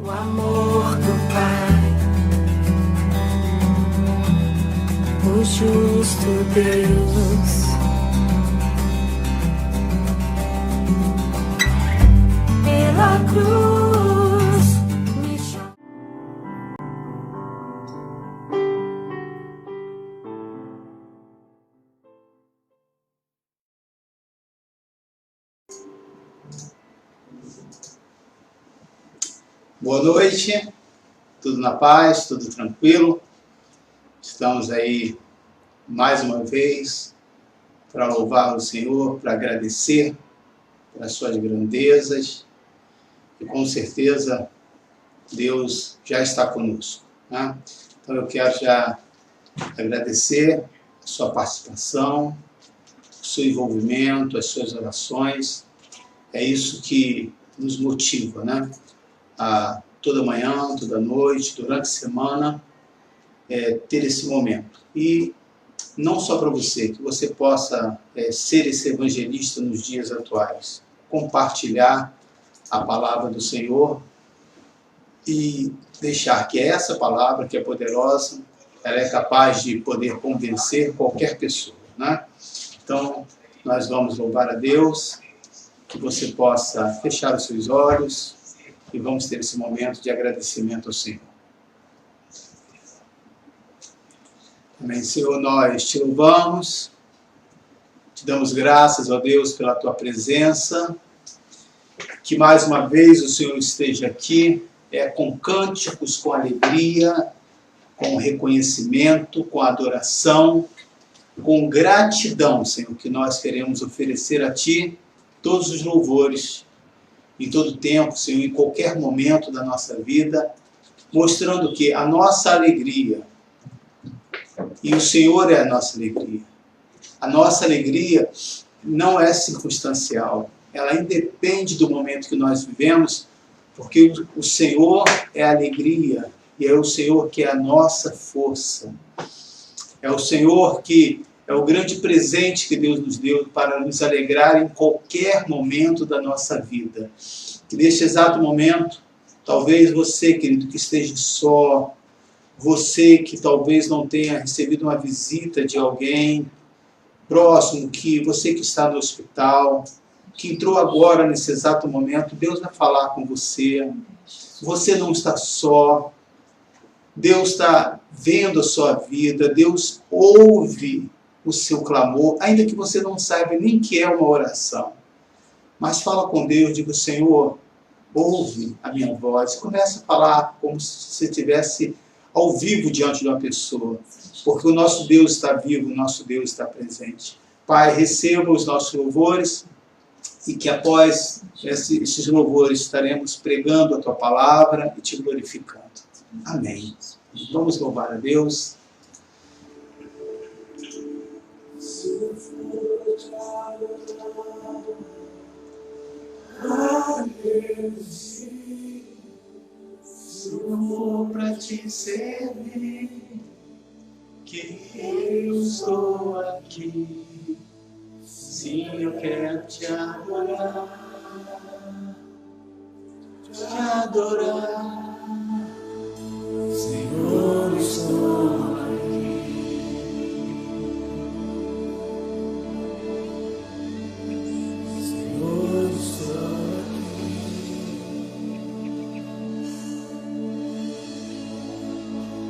O amor do Pai, o justo Deus, pela cruz me chamou. Boa noite, tudo na paz, tudo tranquilo. Estamos aí mais uma vez para louvar o Senhor, para agradecer pelas suas grandezas e com certeza Deus já está conosco, né? Então eu quero já agradecer a sua participação, o seu envolvimento, as suas orações. É isso que nos motiva, né? Toda manhã, toda noite, durante a semana, ter esse momento. E não só para você, que você possa ser esse evangelista nos dias atuais, compartilhar a palavra do Senhor e deixar que essa palavra, que é poderosa, ela é capaz de poder convencer qualquer pessoa, né? Então, nós vamos louvar a Deus, que você possa fechar os seus olhos, e vamos ter esse momento de agradecimento ao Senhor. Amém. Senhor, nós te louvamos, te damos graças, ó Deus, pela tua presença, que mais uma vez o Senhor esteja aqui, com cânticos, com alegria, com reconhecimento, com adoração, com gratidão, Senhor, que nós queremos oferecer a Ti todos os louvores, em todo tempo, Senhor, em qualquer momento da nossa vida, mostrando que a nossa alegria, e o Senhor é a nossa alegria. A nossa alegria não é circunstancial, ela independe do momento que nós vivemos, porque o Senhor é a alegria, e é o Senhor que é a nossa força. É o Senhor que é o grande presente que Deus nos deu para nos alegrar em qualquer momento da nossa vida. Que neste exato momento, talvez você, querido, que esteja só, você que talvez não tenha recebido uma visita de alguém próximo, que você que está no hospital, que entrou agora nesse exato momento, Deus vai falar com você. Você não está só. Deus está vendo a sua vida. Deus ouve o seu clamor, ainda que você não saiba nem que é uma oração. Mas fala com Deus, diga: Senhor, ouve a minha voz. Começa a falar como se você estivesse ao vivo diante de uma pessoa, porque o nosso Deus está vivo, o nosso Deus está presente. Pai, receba os nossos louvores e que após esses louvores estaremos pregando a Tua palavra e Te glorificando. Amém. Vamos louvar a Deus. Se eu for para te servir, que eu estou aqui. Sim, eu quero te adorar, Senhor, estou aqui. Senhor, estou aqui.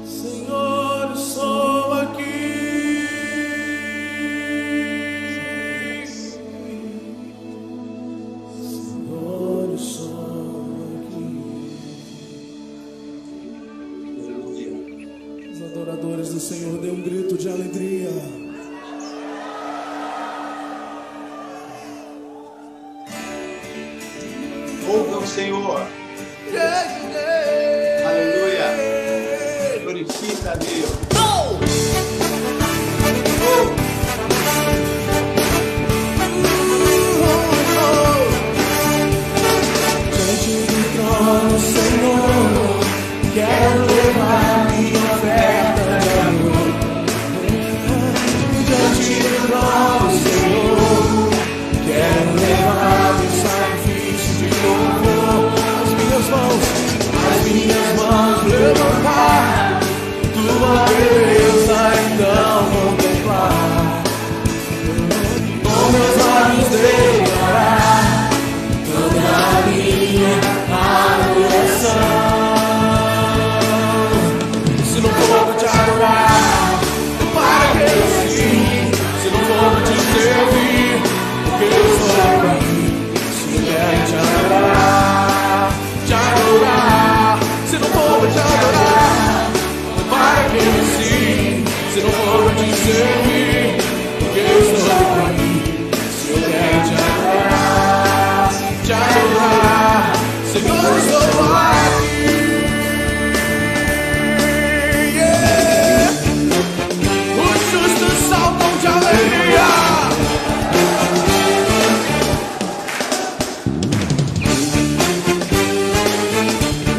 Senhor, estou aqui. Senhor, estou aqui. Os adoradores do Senhor, dê um grito de alegria. Ouve o Senhor. Aleluia. Glorifica a Deus. Diante do trono, Senhor, quero levar minha oferta de amor. Diante do trono, Senhor, quero levar meu sacrifício de louvor. As minhas mãos for pra te adorar, para que sim, se não for pra te servir, porque eu estou aqui. Se eu quero te adorar, Senhor, eu estou aqui. Yeah. Os justos saltam de alegria.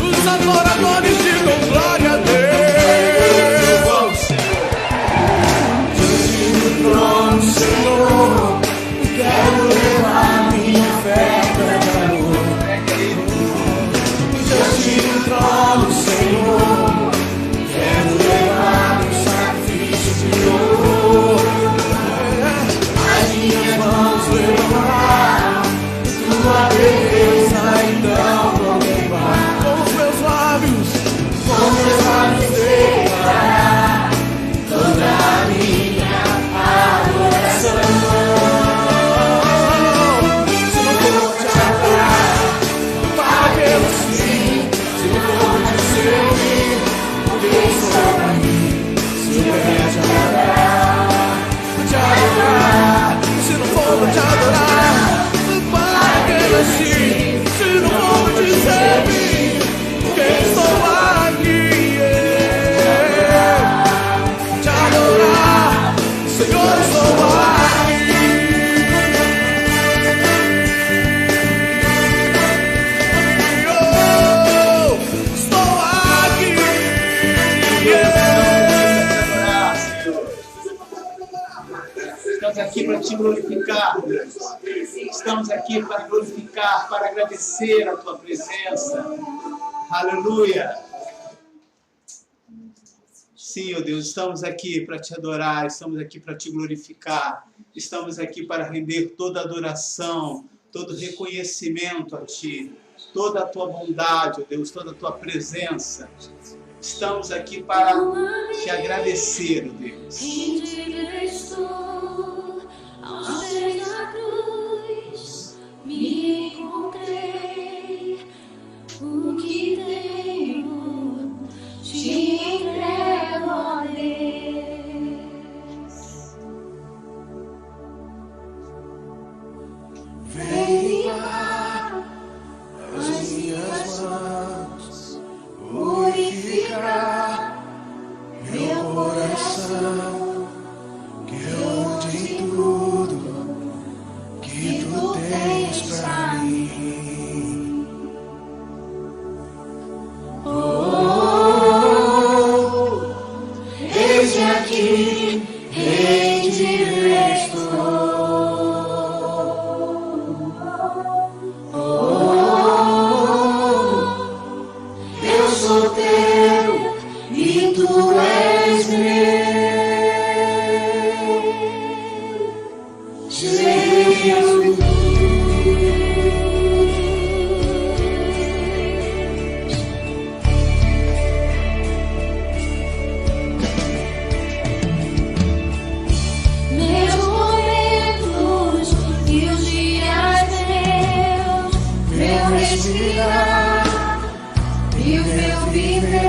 Os adoradores digam glória a Deus. Diante do trono, Senhor, quero levar minha fé pra amor. Diante do trono, Senhor, quero levar meu sacrifício de louvor. As minhas mãos levantar, tua beleza então contemplar. Com os meus lábios declarar toda a minha adoração. Se não for te adorar, para que eu sim. Se não for te servir, porque estou aqui. Se eu quero te adorar, se não for pra te adorar, para que eu sim. Se não for pra te servir, porque estou aqui. Te adorar, Senhor, estou aqui. Oh, estou aqui. Estamos aqui para te glorificar, Deus. Estamos aqui para glorificar, para agradecer a tua presença. Aleluia. Sim, ó Deus, estamos aqui para te adorar, estamos aqui para te glorificar, estamos aqui para render toda adoração, todo reconhecimento a ti, toda a tua bondade, ó Deus, toda a tua presença. Estamos aqui para te agradecer, ó Deus. Rendido estou aos pés da cruz, me encontrei, o que tenho te entrego, ó Deus. Vem lá as minhas mãos, purificar meu coração, que eu ande em tudo que tu tens pra mim. Oh, eis-me aqui, rendido estou. Eu sou teu e tu és meu, Jesus. Meus momentos e os dias meus, meu respirar e o meu viver.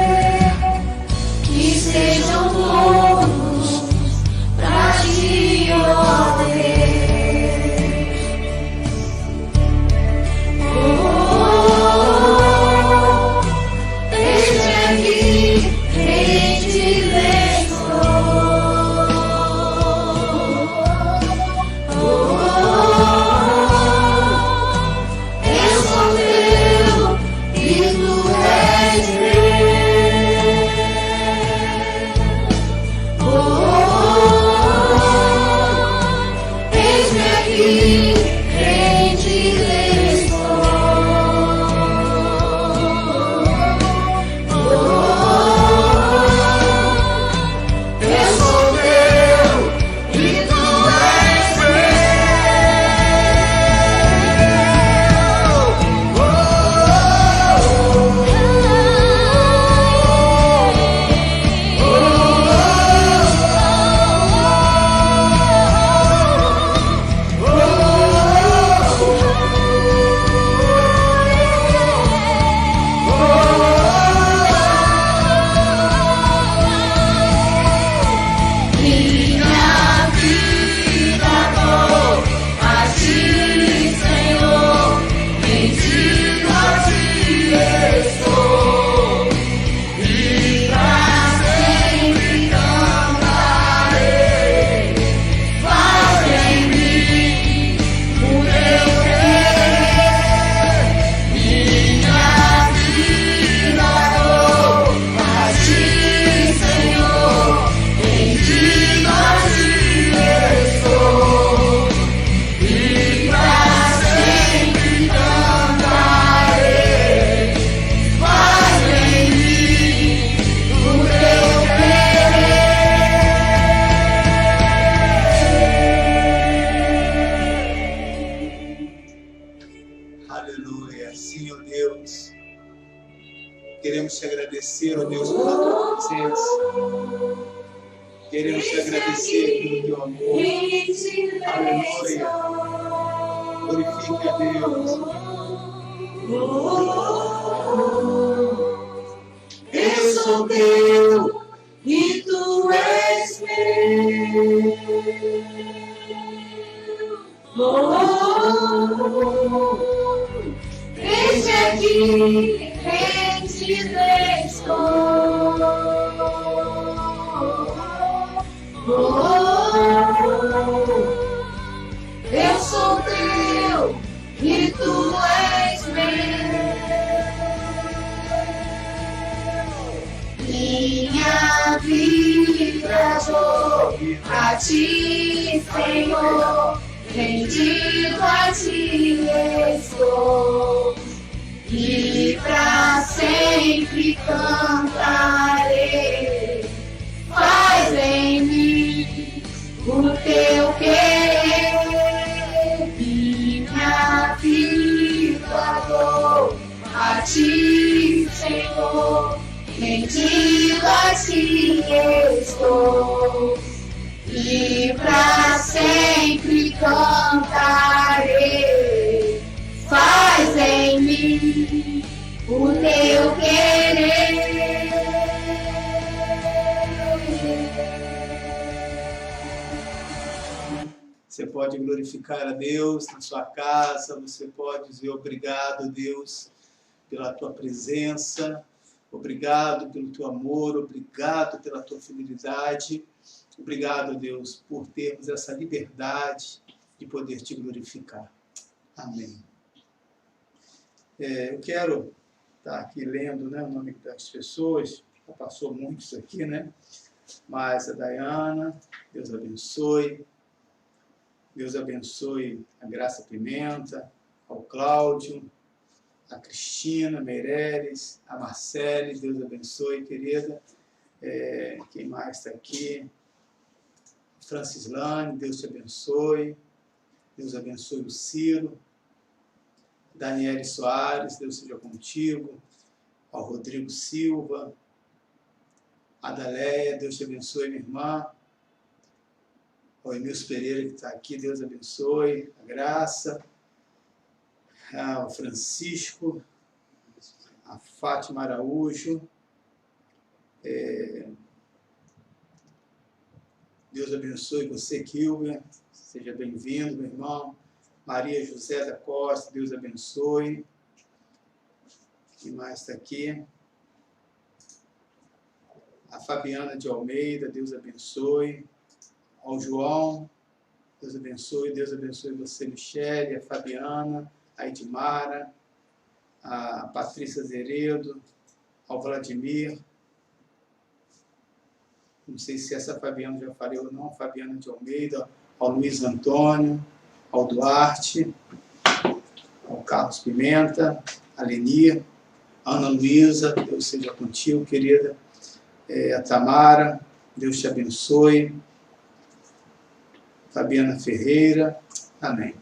Queremos te agradecer, ó Deus, pela tua presença. Queremos te agradecer pelo teu amor. Aleluia. Glorifique a Deus. Eu sou teu e tu és meu. Desde aqui rendido estou. Eu sou teu e tu és meu. Minha vida dou a ti, Senhor. Rendido a ti estou, e pra sempre cantarei. Faz em mim o teu querer, minha vida dou a ti, Senhor. Rendido a ti estou, e pra sempre cantarei. Faz em mim o teu querer. Você pode glorificar a Deus na sua casa, você pode dizer obrigado, Deus, pela tua presença, obrigado pelo teu amor, obrigado pela tua fidelidade. Obrigado, Deus, por termos essa liberdade de poder te glorificar. Amém. Eu quero estar aqui lendo, né, o nome das pessoas. Já passou muitos aqui, né? Mas a Dayana, Deus abençoe. Deus abençoe a Graça Pimenta, ao Cláudio, a Cristina Meireles, a Marcele. Deus abençoe, querida. Quem mais está aqui? Francislane, Deus te abençoe. Deus abençoe o Ciro. Daniele Soares, Deus seja contigo. Ao Rodrigo Silva. A Daleia, Deus te abençoe, minha irmã. Ao Emilson Pereira, que está aqui, Deus abençoe. A Graça. Ao Francisco. A Fátima Araújo. Deus abençoe você, Kilber. Seja bem-vindo, meu irmão. Maria José da Costa, Deus abençoe. Quem mais está aqui? A Fabiana de Almeida, Deus abençoe. Ao João, Deus abençoe. Deus abençoe você, Michele, a Fabiana, a Edmara, a Patrícia Zeredo, ao Vladimir. Não sei se essa Fabiana já falei ou não, Fabiana de Almeida, ao Luiz Antônio, ao Duarte, ao Carlos Pimenta, a Lenir, a Ana Luísa, Deus seja contigo, querida, a Tamara, Deus te abençoe, Fabiana Ferreira, amém.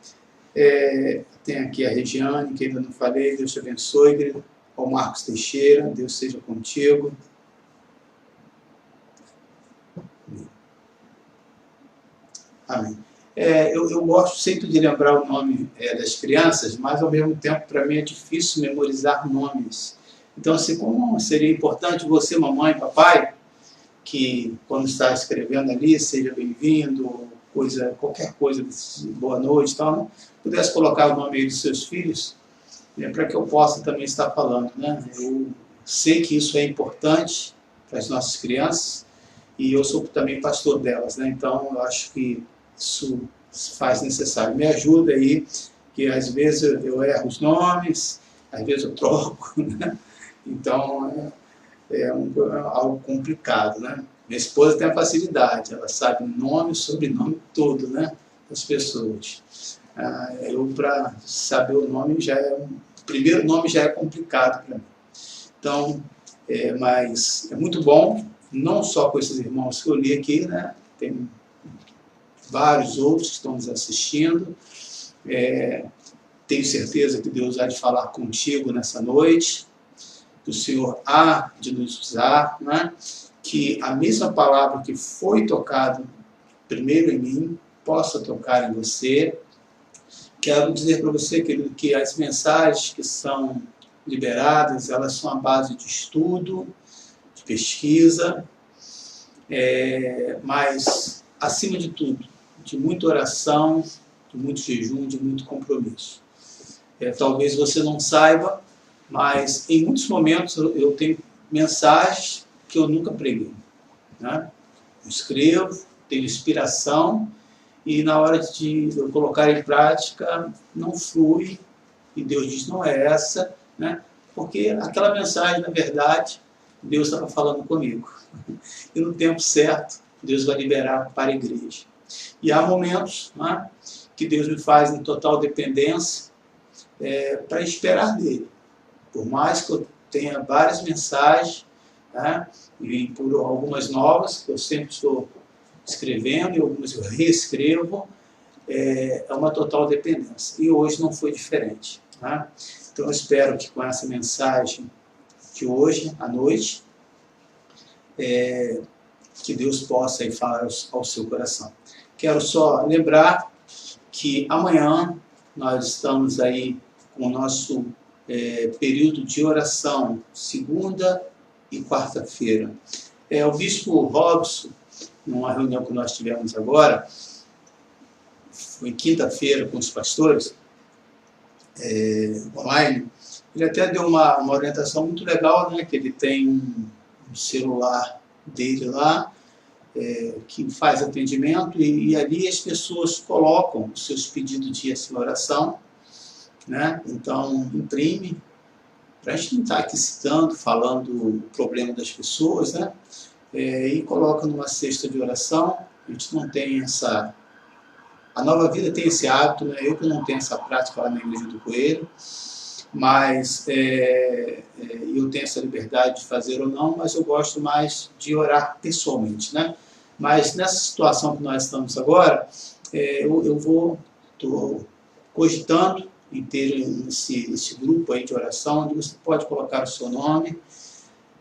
Tem aqui a Regiane, que ainda não falei, Deus te abençoe, querida, ao Marcos Teixeira, Deus seja contigo. Amém. Eu gosto sempre de lembrar o nome das crianças, mas ao mesmo tempo para mim é difícil memorizar nomes. Então, assim, como seria importante você, mamãe, papai, que quando está escrevendo ali, seja bem-vindo, qualquer coisa, boa noite e tal, né? Pudesse colocar o nome aí dos seus filhos, para que eu possa também estar falando, né? Eu sei que isso é importante para as nossas crianças e eu sou também pastor delas, né? Então eu acho que isso se faz necessário. Me ajuda aí, que às vezes eu erro os nomes, às vezes eu troco, né? Então algo complicado, né? Minha esposa tem a facilidade, ela sabe nome, sobrenome, tudo, né? Das pessoas. Eu, para saber o nome, o primeiro nome já é complicado para mim. Então, mas é muito bom, não só com esses irmãos que eu li aqui, né? Tem vários outros que estão nos assistindo. Tenho certeza que Deus há de falar contigo nessa noite. que o Senhor há de nos usar, né? Que a mesma palavra que foi tocada primeiro em mim possa tocar em você. Quero dizer para você, querido, que as mensagens que são liberadas, elas são a base de estudo, de pesquisa, mas, acima de tudo, de muita oração, de muito jejum, de muito compromisso. Talvez você não saiba, mas em muitos momentos eu tenho mensagens que eu nunca preguei, né? Eu escrevo, tenho inspiração, e na hora de eu colocar em prática, não flui, e Deus diz, não é essa, né? Porque aquela mensagem, na verdade, Deus estava falando comigo. E no tempo certo, Deus vai liberar para a igreja. E há momentos, né, que Deus me faz em total dependência para esperar dele. Por mais que eu tenha várias mensagens, né, e por algumas novas, que eu sempre estou escrevendo, e algumas eu reescrevo, é uma total dependência. E hoje não foi diferente, né? Então eu espero que com essa mensagem de hoje, à noite, que Deus possa aí falar ao seu coração. Quero só lembrar que amanhã nós estamos aí com o nosso período de oração, segunda e quarta-feira. O bispo Robson, numa reunião que nós tivemos agora, foi quinta-feira com os pastores, online, ele até deu uma orientação muito legal, né, que ele tem um celular dele lá, que faz atendimento, e ali as pessoas colocam os seus pedidos de oração, né? Então imprime, para a gente não estar aqui citando, falando o problema das pessoas, né? E coloca numa cesta de oração. A gente não tem essa... A Nova Vida tem esse hábito, né? Eu que não tenho essa prática lá na Igreja do Coelho, mas eu tenho essa liberdade de fazer ou não, mas eu gosto mais de orar pessoalmente, né? Mas nessa situação que nós estamos agora, estou cogitando em ter esse grupo aí de oração, onde você pode colocar o seu nome,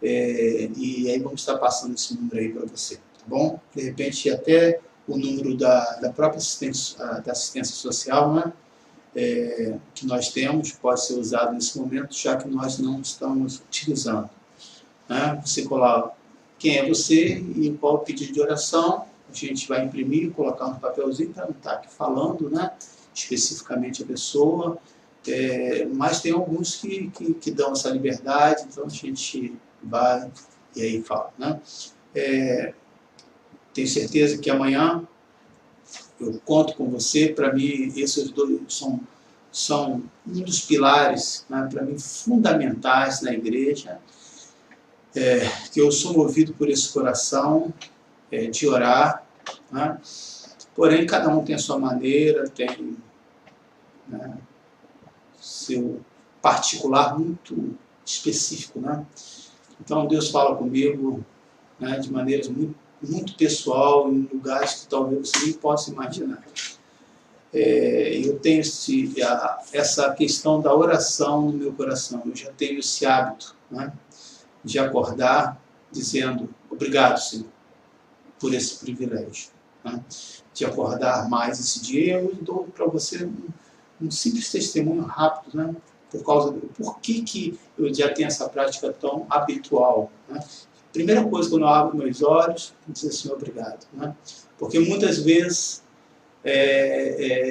e aí vamos estar passando esse número aí para você, tá bom? De repente até o número da própria assistência social, né? Que nós temos, pode ser usado nesse momento, já que nós não estamos utilizando, né? Você coloca quem é você e qual o pedido de oração, a gente vai imprimir, colocar no papelzinho para não estar aqui falando, né, especificamente a pessoa, mas tem alguns que dão essa liberdade, então a gente vai e aí fala, né? Tenho certeza que amanhã eu conto com você. Para mim, esses dois são um dos pilares, né, para mim, fundamentais na igreja, que eu sou movido por esse coração de orar, né? Porém, cada um tem a sua maneira, tem, né, seu particular muito específico, né? Então, Deus fala comigo, né, de maneiras muito pessoal, em lugares que talvez você nem possa imaginar. Eu tenho essa questão da oração no meu coração. Eu já tenho esse hábito, né, de acordar dizendo obrigado, Senhor, por esse privilégio, né, de acordar mais esse dia. Eu dou para você um simples testemunho rápido, né, por que eu já tenho essa prática tão habitual, né? Primeira coisa, quando eu abro meus olhos, eu digo assim, obrigado, né? Porque muitas vezes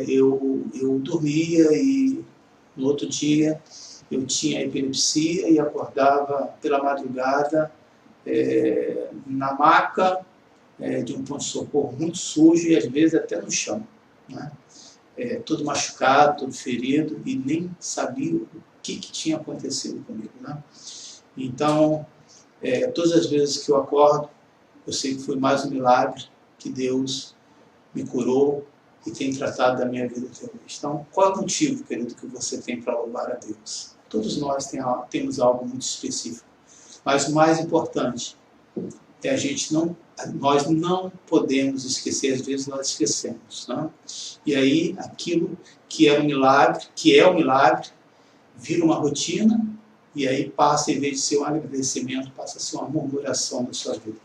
eu dormia e no outro dia eu tinha epilepsia e acordava pela madrugada na maca de um pronto-socorro muito sujo e às vezes até no chão, né? Todo machucado, todo ferido, e nem sabia o que tinha acontecido comigo, né? Então, todas as vezes que eu acordo, eu sei que foi mais um milagre que Deus me curou e tem tratado da minha vida até hoje. Então, qual é o motivo, querido, que você tem para louvar a Deus? Todos nós temos algo muito específico, mas o mais importante é nós não podemos esquecer, às vezes nós esquecemos, né? E aí aquilo que é um milagre, vira uma rotina, e aí passa, em vez de ser um agradecimento, passa a ser uma murmuração da sua vida.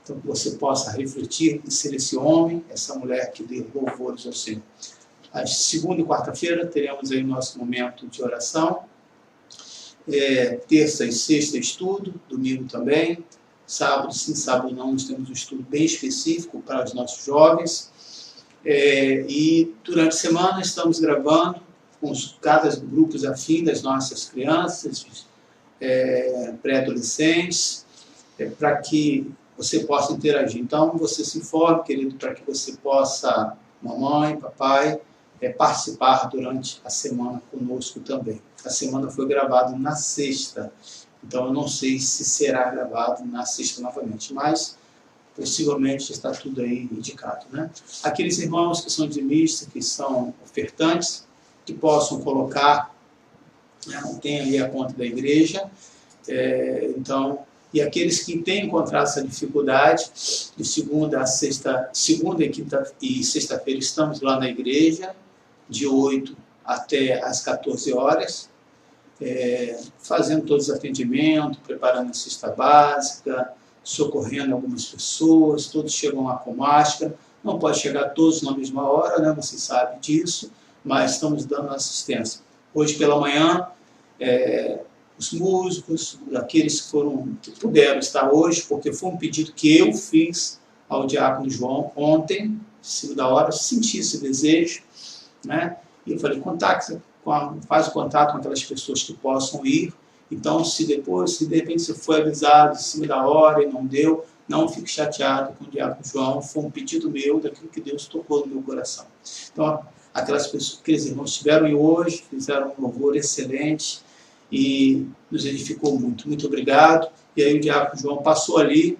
Então, que você possa refletir e ser esse homem, essa mulher que dê louvores ao Senhor. Às segunda e quarta-feira teremos aí nosso momento de oração. Terça e sexta estudo, domingo também. Sábado sim, sábado não, nós temos um estudo bem específico para os nossos jovens. E durante a semana estamos gravando com cada grupos afim das nossas crianças, pré-adolescentes, para que você possa interagir. Então, você se informe, querido, para que você possa, mamãe, papai, participar durante a semana conosco também. A semana foi gravada na sexta, então eu não sei se será gravado na sexta novamente, mas possivelmente está tudo aí indicado, né? Aqueles irmãos que são dizimistas, que são ofertantes, que possam colocar, tem ali a conta da igreja, então, e aqueles que têm encontrado essa dificuldade, de segunda e quinta e sexta-feira estamos lá na igreja, de 8 até as 14 horas, fazendo todos os atendimentos, preparando a cesta básica, socorrendo algumas pessoas, todos chegam lá com máscara, não pode chegar todos na mesma hora, né? Você sabe disso, mas estamos dando assistência. Hoje pela manhã, os músicos, aqueles que puderam estar hoje, porque foi um pedido que eu fiz ao diácono João ontem, 5 da hora, senti esse desejo, né? E eu falei, faz o contato com aquelas pessoas que possam ir. Então, se de repente você foi avisado em cima da hora e não deu, não fique chateado com o diácono João, foi um pedido meu, daquilo que Deus tocou no meu coração. Então, aqueles irmãos estiveram hoje, fizeram um louvor excelente e nos edificou muito. Muito obrigado. E aí o diácono João passou ali,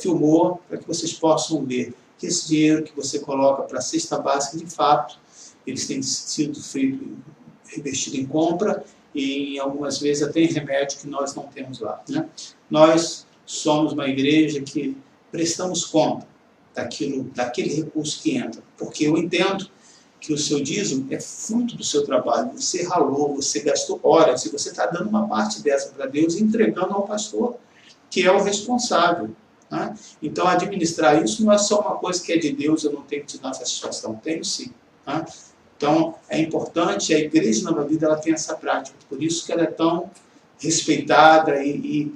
filmou, para que vocês possam ver que esse dinheiro que você coloca para a cesta básica, de fato, eles têm sido revestido em compra e algumas vezes até em remédio que nós não temos lá, né? Nós somos uma igreja que prestamos conta daquele recurso que entra, porque eu entendo que o seu dízimo é fruto do seu trabalho, você ralou, você gastou horas, e você está dando uma parte dessa para Deus e entregando ao pastor, que é o responsável, né? Então, administrar isso não é só uma coisa que é de Deus, eu não tenho que te dar satisfação, tenho sim, né? Então, é importante, a Igreja Nova Vida ela tem essa prática, por isso que ela é tão respeitada e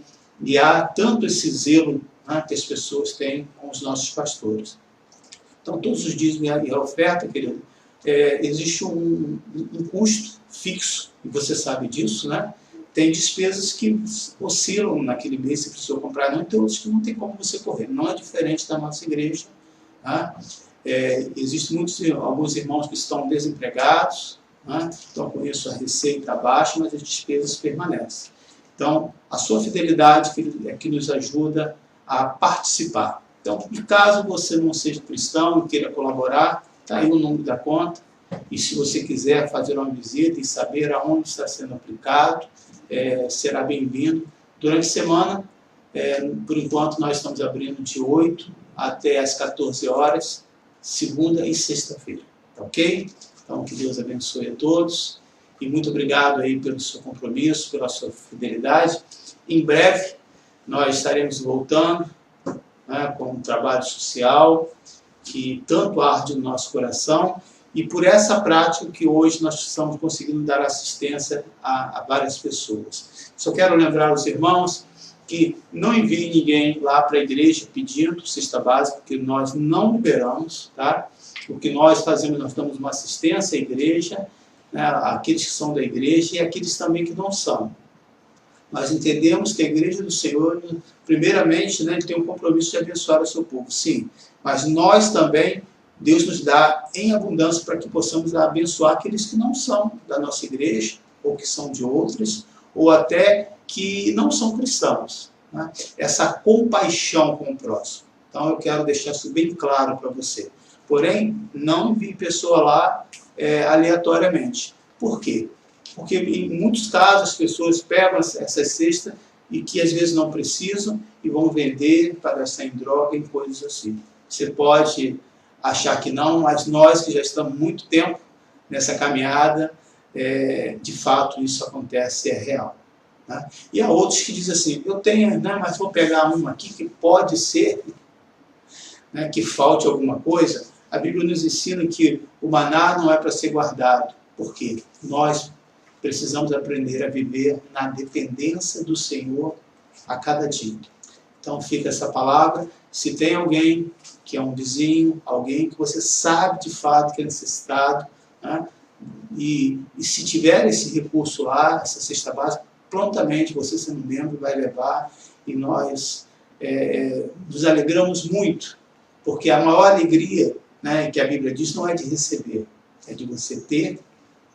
há tanto esse zelo, né, que as pessoas têm com os nossos pastores. Então, todos os dízimos e a oferta, querido, existe um custo fixo, e você sabe disso, né? Tem despesas que oscilam naquele mês, se precisou comprar, não, tem outros que não tem como você correr, não é diferente da nossa igreja, tá? Existem alguns irmãos que estão desempregados, né? Então com isso a receita baixa, mas as despesas permanecem. Então a sua fidelidade é que nos ajuda a participar. Então, caso você não seja cristão e queira colaborar, está aí o número da conta, e se você quiser fazer uma visita e saber aonde está sendo aplicado, será bem-vindo. Durante a semana, por enquanto, nós estamos abrindo de 8 até as 14 horas, segunda e sexta-feira, tá ok? Então, que Deus abençoe a todos, e muito obrigado aí pelo seu compromisso, pela sua fidelidade. Em breve, nós estaremos voltando, né, com um trabalho social que tanto arde no nosso coração, e por essa prática que hoje nós estamos conseguindo dar assistência a várias pessoas. Só quero lembrar aos irmãos que não enviem ninguém lá para a igreja pedindo cesta básica, porque nós não liberamos, tá? O que nós fazemos, nós damos uma assistência à igreja, né, aqueles que são da igreja e aqueles também que não são. Nós entendemos que a igreja do Senhor, primeiramente, né, tem um compromisso de abençoar o seu povo, sim, mas nós também, Deus nos dá em abundância para que possamos abençoar aqueles que não são da nossa igreja, ou que são de outras, ou até que não são cristãos, né? Essa compaixão com o próximo. Então eu quero deixar isso bem claro para você. Porém, não envie pessoa lá aleatoriamente. Por quê? Porque em muitos casos as pessoas pegam essas cestas e que às vezes não precisam e vão vender para gastar em droga, em coisas assim. Você pode achar que não, mas nós que já estamos muito tempo nessa caminhada, de fato isso acontece, é real. Né? E há outros que dizem assim, eu tenho, né, mas vou pegar um aqui que pode ser, né, que falte alguma coisa. A Bíblia nos ensina que o maná não é para ser guardado, porque nós precisamos aprender a viver na dependência do Senhor a cada dia. Então fica essa palavra. Se tem alguém que é um vizinho, alguém que você sabe de fato que é necessitado, né, e se tiver esse recurso lá, essa cesta básica, prontamente você, sendo membro, vai levar, e nós nos alegramos muito, porque a maior alegria, né, que a Bíblia diz, não é de receber, é de você ter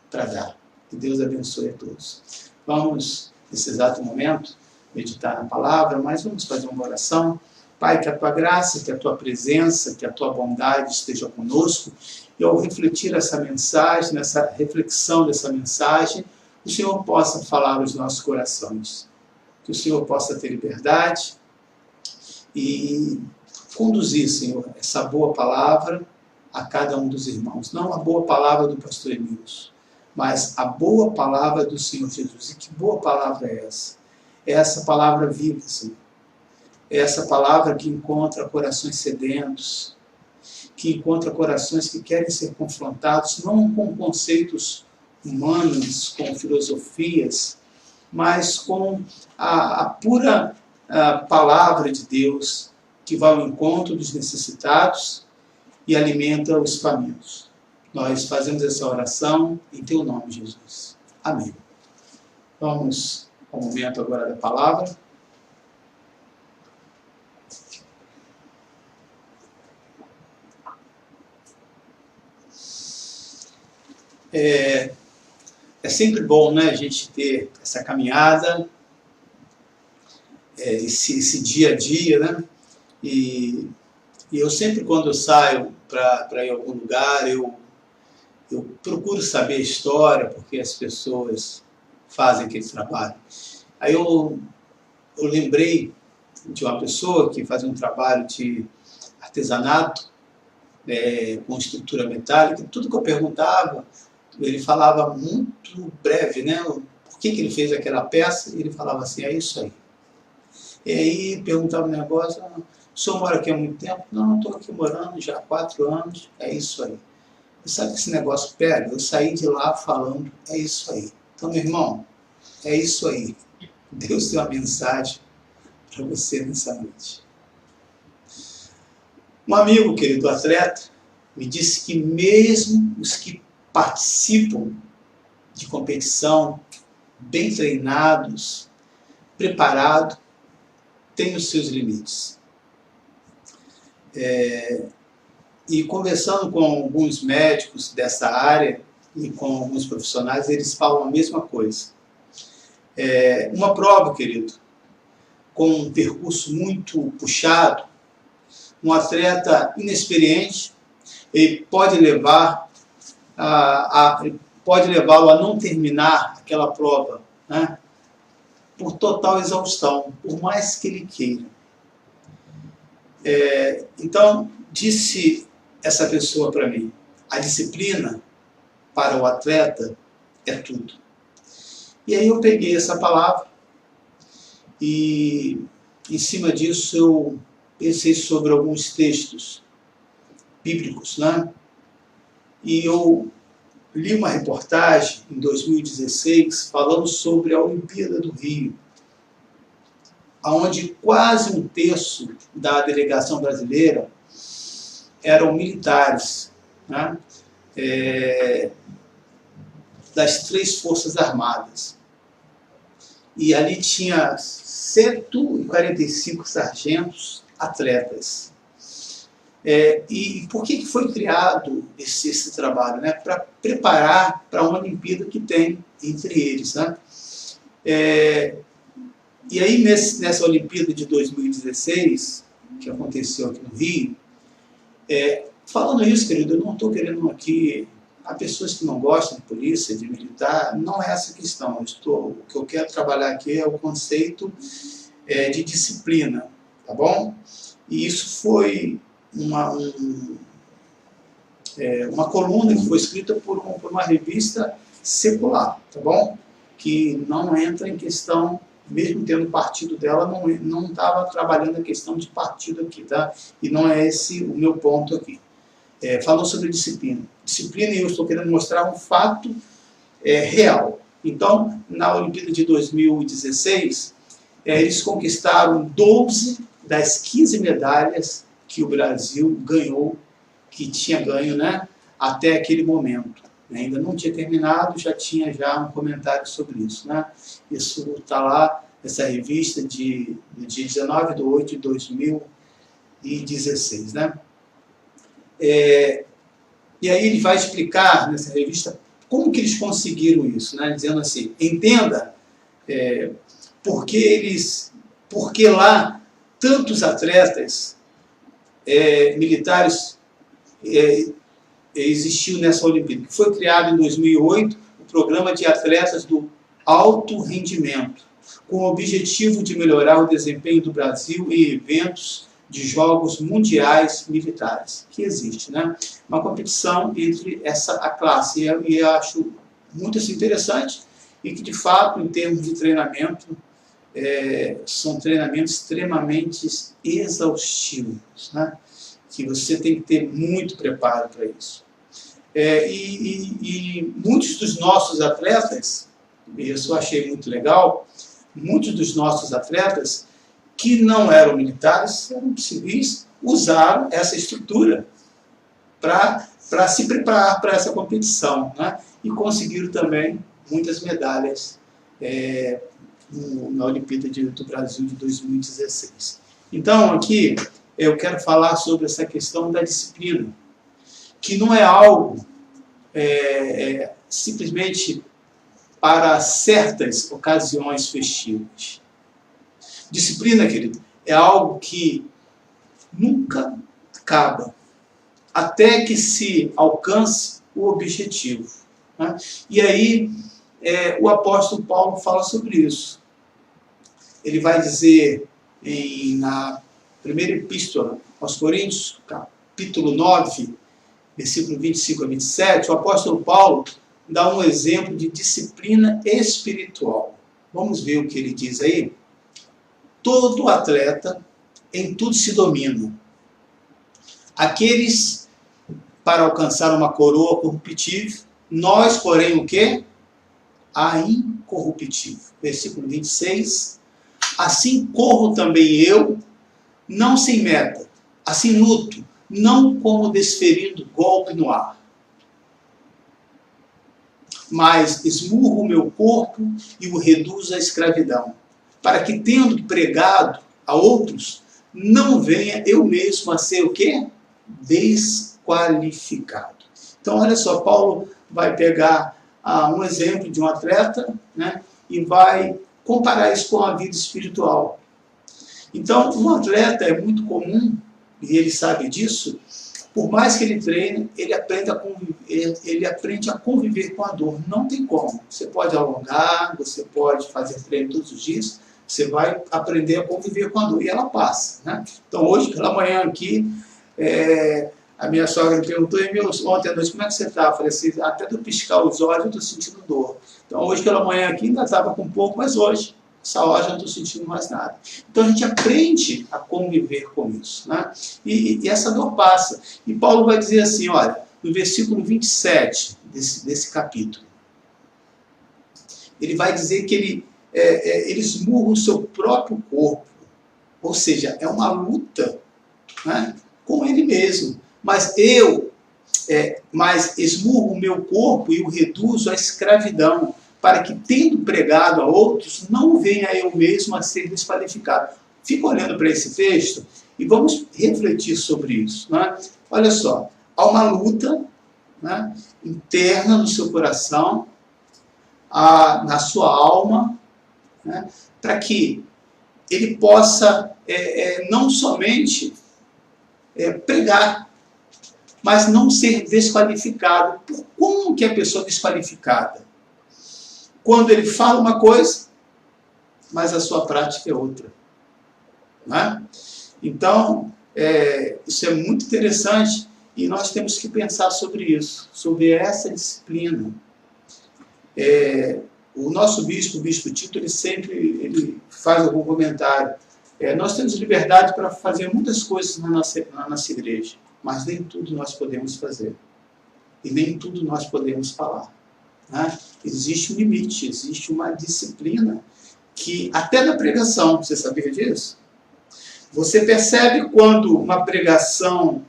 para dar. Que Deus abençoe a todos. Vamos, nesse exato momento, meditar na palavra, mas vamos fazer uma oração. Pai, que a tua graça, que a tua presença, que a tua bondade esteja conosco, e ao refletir essa mensagem, nessa reflexão dessa mensagem, o Senhor possa falar aos nossos corações, que o Senhor possa ter liberdade e conduzir, Senhor, essa boa palavra a cada um dos irmãos. Não a boa palavra do pastor Emílio, mas a boa palavra do Senhor Jesus. E que boa palavra é essa? É essa palavra viva, Senhor. É essa palavra que encontra corações sedentos, que encontra corações que querem ser confrontados, não com conceitos humanos, com filosofias, mas com a pura palavra de Deus, que vai ao encontro dos necessitados e alimenta os famintos. Nós fazemos essa oração em teu nome, Jesus. Amém. Vamos ao momento agora da palavra. É sempre bom, né, a gente ter essa caminhada, esse dia a dia, né? E eu sempre, quando eu saio para ir a algum lugar, eu procuro saber a história, porque as pessoas fazem aquele trabalho. Aí eu lembrei de uma pessoa que fazia um trabalho de artesanato, com estrutura metálica. Tudo que eu perguntava, ele falava muito breve, né? Por que ele fez aquela peça? E ele falava assim, é isso aí. E aí perguntava um negócio, o senhor mora aqui há muito tempo? Não, estou aqui morando já há 4 anos, é isso aí. E sabe que esse negócio pega? Eu saí de lá falando, é isso aí. Então, meu irmão, é isso aí. Deus tem uma mensagem para você nessa noite. Um amigo, querido atleta, me disse que mesmo os que participam de competição, bem treinados, preparados, têm os seus limites. E conversando com alguns médicos dessa área e com alguns profissionais, eles falam a mesma coisa. Uma prova, querido, com um percurso muito puxado, um atleta inexperiente, ele pode levá-lo a não terminar aquela prova, né, por total exaustão, por mais que ele queira. Então, disse essa pessoa para mim, a disciplina para o atleta é tudo. E aí eu peguei essa palavra e, em cima disso, eu pensei sobre alguns textos bíblicos, né? E eu li uma reportagem em 2016 falando sobre a Olimpíada do Rio, onde quase 1/3 da delegação brasileira eram militares, né? Das 3 Forças Armadas. E ali tinha 145 sargentos atletas. E por que foi criado esse trabalho? Né? Para preparar para uma Olimpíada que tem entre eles. Né? E aí, nessa Olimpíada de 2016, que aconteceu aqui no Rio, falando isso, querido, eu não estou querendo aqui... Há pessoas que não gostam de polícia, de militar, não é essa a questão. O que eu quero trabalhar aqui é o conceito de disciplina, tá bom? E isso foi uma coluna que foi escrita por uma revista secular, tá bom? Que não entra em questão, mesmo tendo partido dela, não estava trabalhando a questão de partido aqui, tá? E não é esse o meu ponto aqui. Falou sobre disciplina. Disciplina, e eu estou querendo mostrar um fato real. Então, na Olimpíada de 2016, eles conquistaram 12 das 15 medalhas que o Brasil ganhou, que tinha ganho, né, até aquele momento. Ainda não tinha terminado, já tinha um comentário sobre isso, né? Isso está lá, essa revista de 19/8/2016, né? E aí ele vai explicar nessa revista como que eles conseguiram isso, né? Dizendo assim, entenda porque lá tantos atletas militares existiu nessa Olimpíada, que foi criado em 2008 o programa de atletas do alto rendimento, com o objetivo de melhorar o desempenho do Brasil em eventos de jogos mundiais militares, que existe, né? Uma competição entre a classe, e eu acho muito assim, interessante, e que de fato, em termos de treinamento, são treinamentos extremamente exaustivos, né? Que você tem que ter muito preparo para isso. E muitos dos nossos atletas, isso eu achei muito legal, muitos dos nossos atletas que não eram militares, eram civis, usaram essa estrutura para se preparar para essa competição, né? E conseguiram também muitas medalhas na Olimpíada do Brasil de 2016. Então, aqui, eu quero falar sobre essa questão da disciplina, que não é algo simplesmente para certas ocasiões festivas. Disciplina, querido, é algo que nunca acaba, até que se alcance o objetivo, né? E aí, o apóstolo Paulo fala sobre isso. Ele vai dizer na primeira epístola aos Coríntios, capítulo 9, versículo 25 a 27, o apóstolo Paulo dá um exemplo de disciplina espiritual. Vamos ver o que ele diz aí? Todo atleta em tudo se domina. Aqueles para alcançar uma coroa corruptível, nós, porém, o quê? A incorruptível. Versículo 26. Assim corro também eu, não sem meta, assim luto, não como desferindo golpe no ar, mas esmurro o meu corpo e o reduzo à escravidão, para que, tendo pregado a outros, não venha eu mesmo a ser o quê? Desqualificado. Então, olha só, Paulo vai pegar um exemplo de um atleta, né, e vai comparar isso com a vida espiritual. Então, um atleta é muito comum, e ele sabe disso, por mais que ele treine, ele aprende a conviver com a dor. Não tem como. Você pode alongar, você pode fazer treino todos os dias, você vai aprender a conviver com a dor, e ela passa, né? Então, hoje, pela manhã aqui, a minha sogra me perguntou, ontem à noite, como é que você está? Eu falei assim, até de eu piscar os olhos eu estou sentindo dor. Então, hoje pela manhã aqui ainda estava com um pouco, mas hoje, essa hora, eu não estou sentindo mais nada. Então, a gente aprende a conviver com isso, né? E essa dor passa. E Paulo vai dizer assim, olha, no versículo 27 desse capítulo, ele vai dizer que ele esmurra o seu próprio corpo, ou seja, é uma luta, né, com ele mesmo. Mas esmurro o meu corpo e o reduzo à escravidão, para que, tendo pregado a outros, não venha eu mesmo a ser desqualificado. Fica olhando para esse texto e vamos refletir sobre isso, né? Olha só, há uma luta, né, interna no seu coração, na sua alma, né, para que ele possa não somente pregar, mas não ser desqualificado. Como que a pessoa é desqualificada? Quando ele fala uma coisa, mas a sua prática é outra, né? Então, isso é muito interessante e nós temos que pensar sobre isso, sobre essa disciplina. O nosso bispo, o bispo Tito, ele faz algum comentário. Nós temos liberdade para fazer muitas coisas na nossa igreja, mas nem tudo nós podemos fazer. E nem tudo nós podemos falar. Né? Existe um limite, existe uma disciplina que, até na pregação, você sabia disso? Você percebe quando uma pregação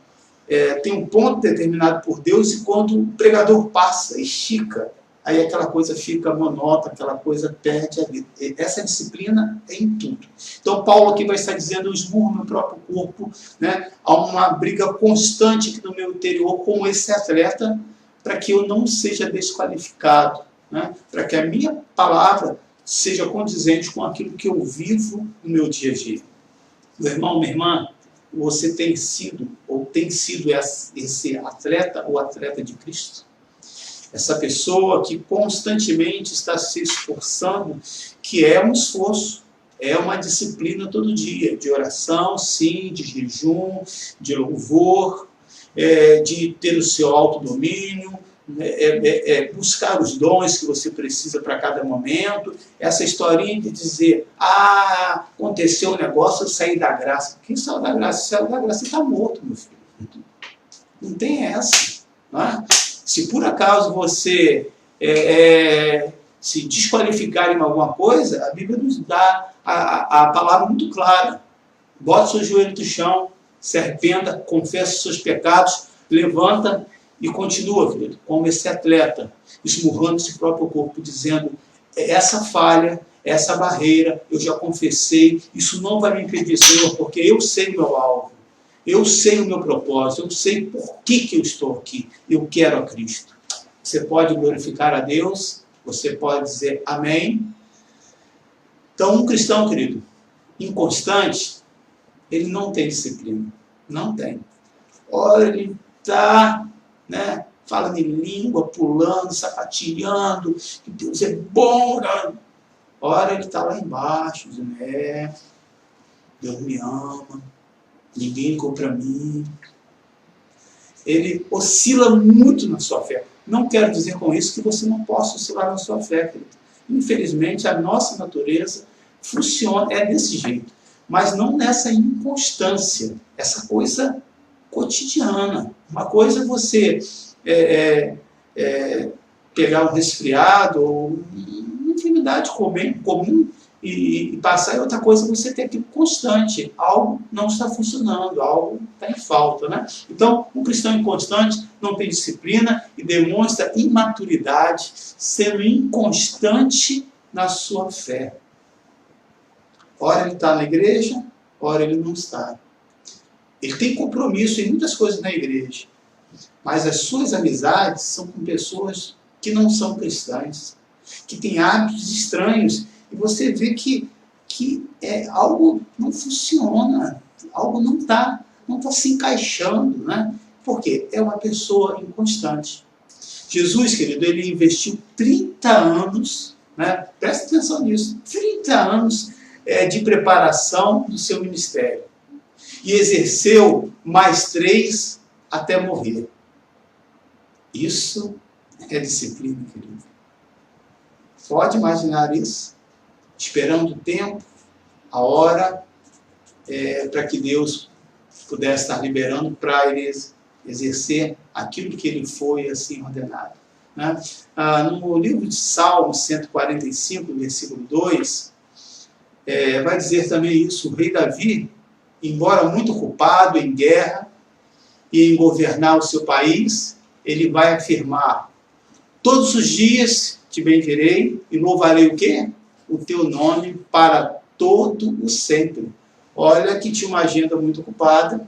tem um ponto determinado por Deus e quando o pregador passa, estica, aí aquela coisa fica monótona, aquela coisa perde a vida. Essa disciplina é em tudo. Então Paulo aqui vai estar dizendo: eu esmurro meu próprio corpo, né? Há uma briga constante aqui no meu interior com esse atleta, para que eu não seja desqualificado, né? Para que a minha palavra seja condizente com aquilo que eu vivo no meu dia a dia. Meu irmão, minha irmã, você tem sido esse atleta ou atleta de Cristo? Essa pessoa que constantemente está se esforçando, que é um esforço, é uma disciplina todo dia, de oração, sim, de jejum, de louvor, de ter o seu autodomínio, buscar os dons que você precisa para cada momento. Essa historinha de dizer: aconteceu um negócio, eu saí da graça. Quem saiu da graça? Saiu da graça e está morto, meu filho. Não tem essa. Não é? Se por acaso você se desqualificar em alguma coisa, a Bíblia nos dá a palavra muito clara. Bota seu joelho no chão, se arrependa, confessa os seus pecados, levanta e continua, querido, como esse atleta, esmurrando esse próprio corpo, dizendo: essa falha, essa barreira, eu já confessei, isso não vai me impedir, Senhor, porque eu sei o meu alvo, eu sei o meu propósito, eu sei por que eu estou aqui, eu quero a Cristo. Você pode glorificar a Deus, você pode dizer amém. Então, um cristão, querido, inconstante, ele não tem disciplina, não tem. Ora, ele está, né, falando em língua, pulando, sapateando, que Deus é bom. Ora, ele está lá embaixo, dizendo: Deus me ama, ninguém ligou para mim. Ele oscila muito na sua fé. Não quero dizer com isso que você não possa oscilar na sua fé, querido. Infelizmente, a nossa natureza funciona, desse jeito, mas não nessa inconstância, essa coisa cotidiana. Uma coisa é você pegar um resfriado ou uma enfermidade comum e passar, e outra coisa é você ter aquilo constante. Algo não está funcionando, algo está em falta, né? Então, um cristão inconstante não tem disciplina e demonstra imaturidade, sendo inconstante na sua fé. Ora ele está na igreja, ora ele não está. Ele tem compromisso em muitas coisas na igreja, mas as suas amizades são com pessoas que não são cristãs, que têm hábitos estranhos, e você vê que algo não funciona, algo não está se encaixando, né? Por quê? É uma pessoa inconstante. Jesus, querido, ele investiu 30 anos, né? Presta atenção nisso, 30 anos de preparação do seu ministério. E exerceu mais 3 até morrer. Isso é disciplina, querido. Pode imaginar isso? Esperando o tempo, a hora, para que Deus pudesse estar liberando para ele exercer aquilo que ele foi assim ordenado. Né? No livro de Salmos 145, versículo 2, vai dizer também isso: o rei Davi, embora muito ocupado em guerra e em governar o seu país, ele vai afirmar: todos os dias te bendirei e louvarei o quê? O teu nome para todo o sempre. Olha que tinha uma agenda muito ocupada,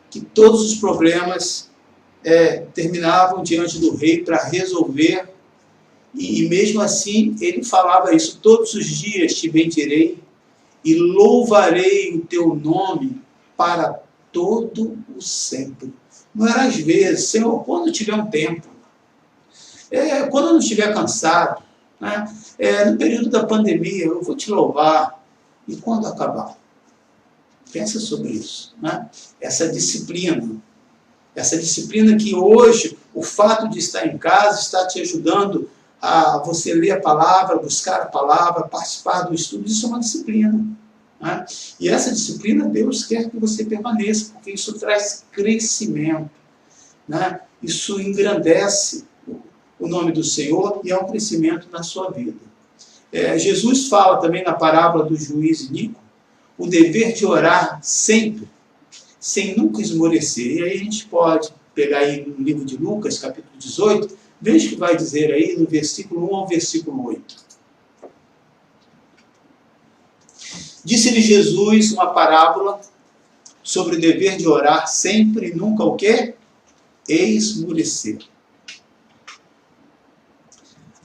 que todos os problemas terminavam diante do rei para resolver, e mesmo assim ele falava isso: todos os dias te bendirei e louvarei o teu nome para todo o sempre. Não era às vezes, Senhor, quando tiver um tempo, quando eu não estiver cansado, né? No período da pandemia eu vou te louvar, e quando acabar? Pensa sobre isso, né? Essa disciplina que hoje, o fato de estar em casa está te ajudando a você ler a palavra, buscar a palavra, participar do estudo, isso é uma disciplina. Né? E essa disciplina Deus quer que você permaneça, porque isso traz crescimento. Né? Isso engrandece o nome do Senhor e é um crescimento na sua vida. Jesus fala também na parábola do juiz iníquo o dever de orar sempre, sem nunca esmorecer. E aí a gente pode pegar aí no livro de Lucas, capítulo 18, veja o que vai dizer aí no versículo 1 ao versículo 8. Disse-lhe Jesus uma parábola sobre o dever de orar sempre e nunca o quê? Esmorecer.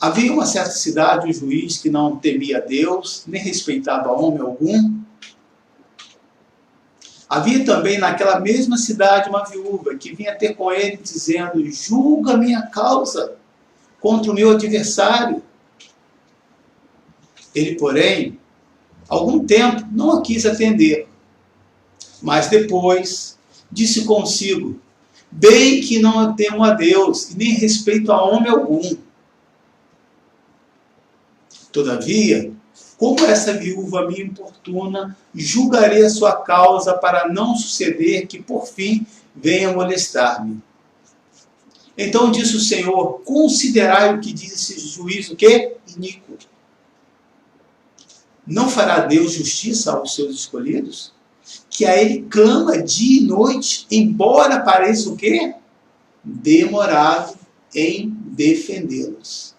Havia uma certa cidade um juiz que não temia a Deus, nem respeitava homem algum. Havia também naquela mesma cidade uma viúva que vinha ter com ele dizendo: julga minha causa contra o meu adversário. Ele, porém, algum tempo não a quis atender, mas depois disse consigo: bem que não temo a Deus e nem respeito a homem algum. Todavia, como essa viúva me importuna, julgarei a sua causa para não suceder que por fim venha molestar-me. Então disse o Senhor: considerai o que diz esse juiz, o quê? Iníquo. Não fará Deus justiça aos seus escolhidos? Que a ele clama dia e noite, embora pareça o quê? Demorado em defendê-los.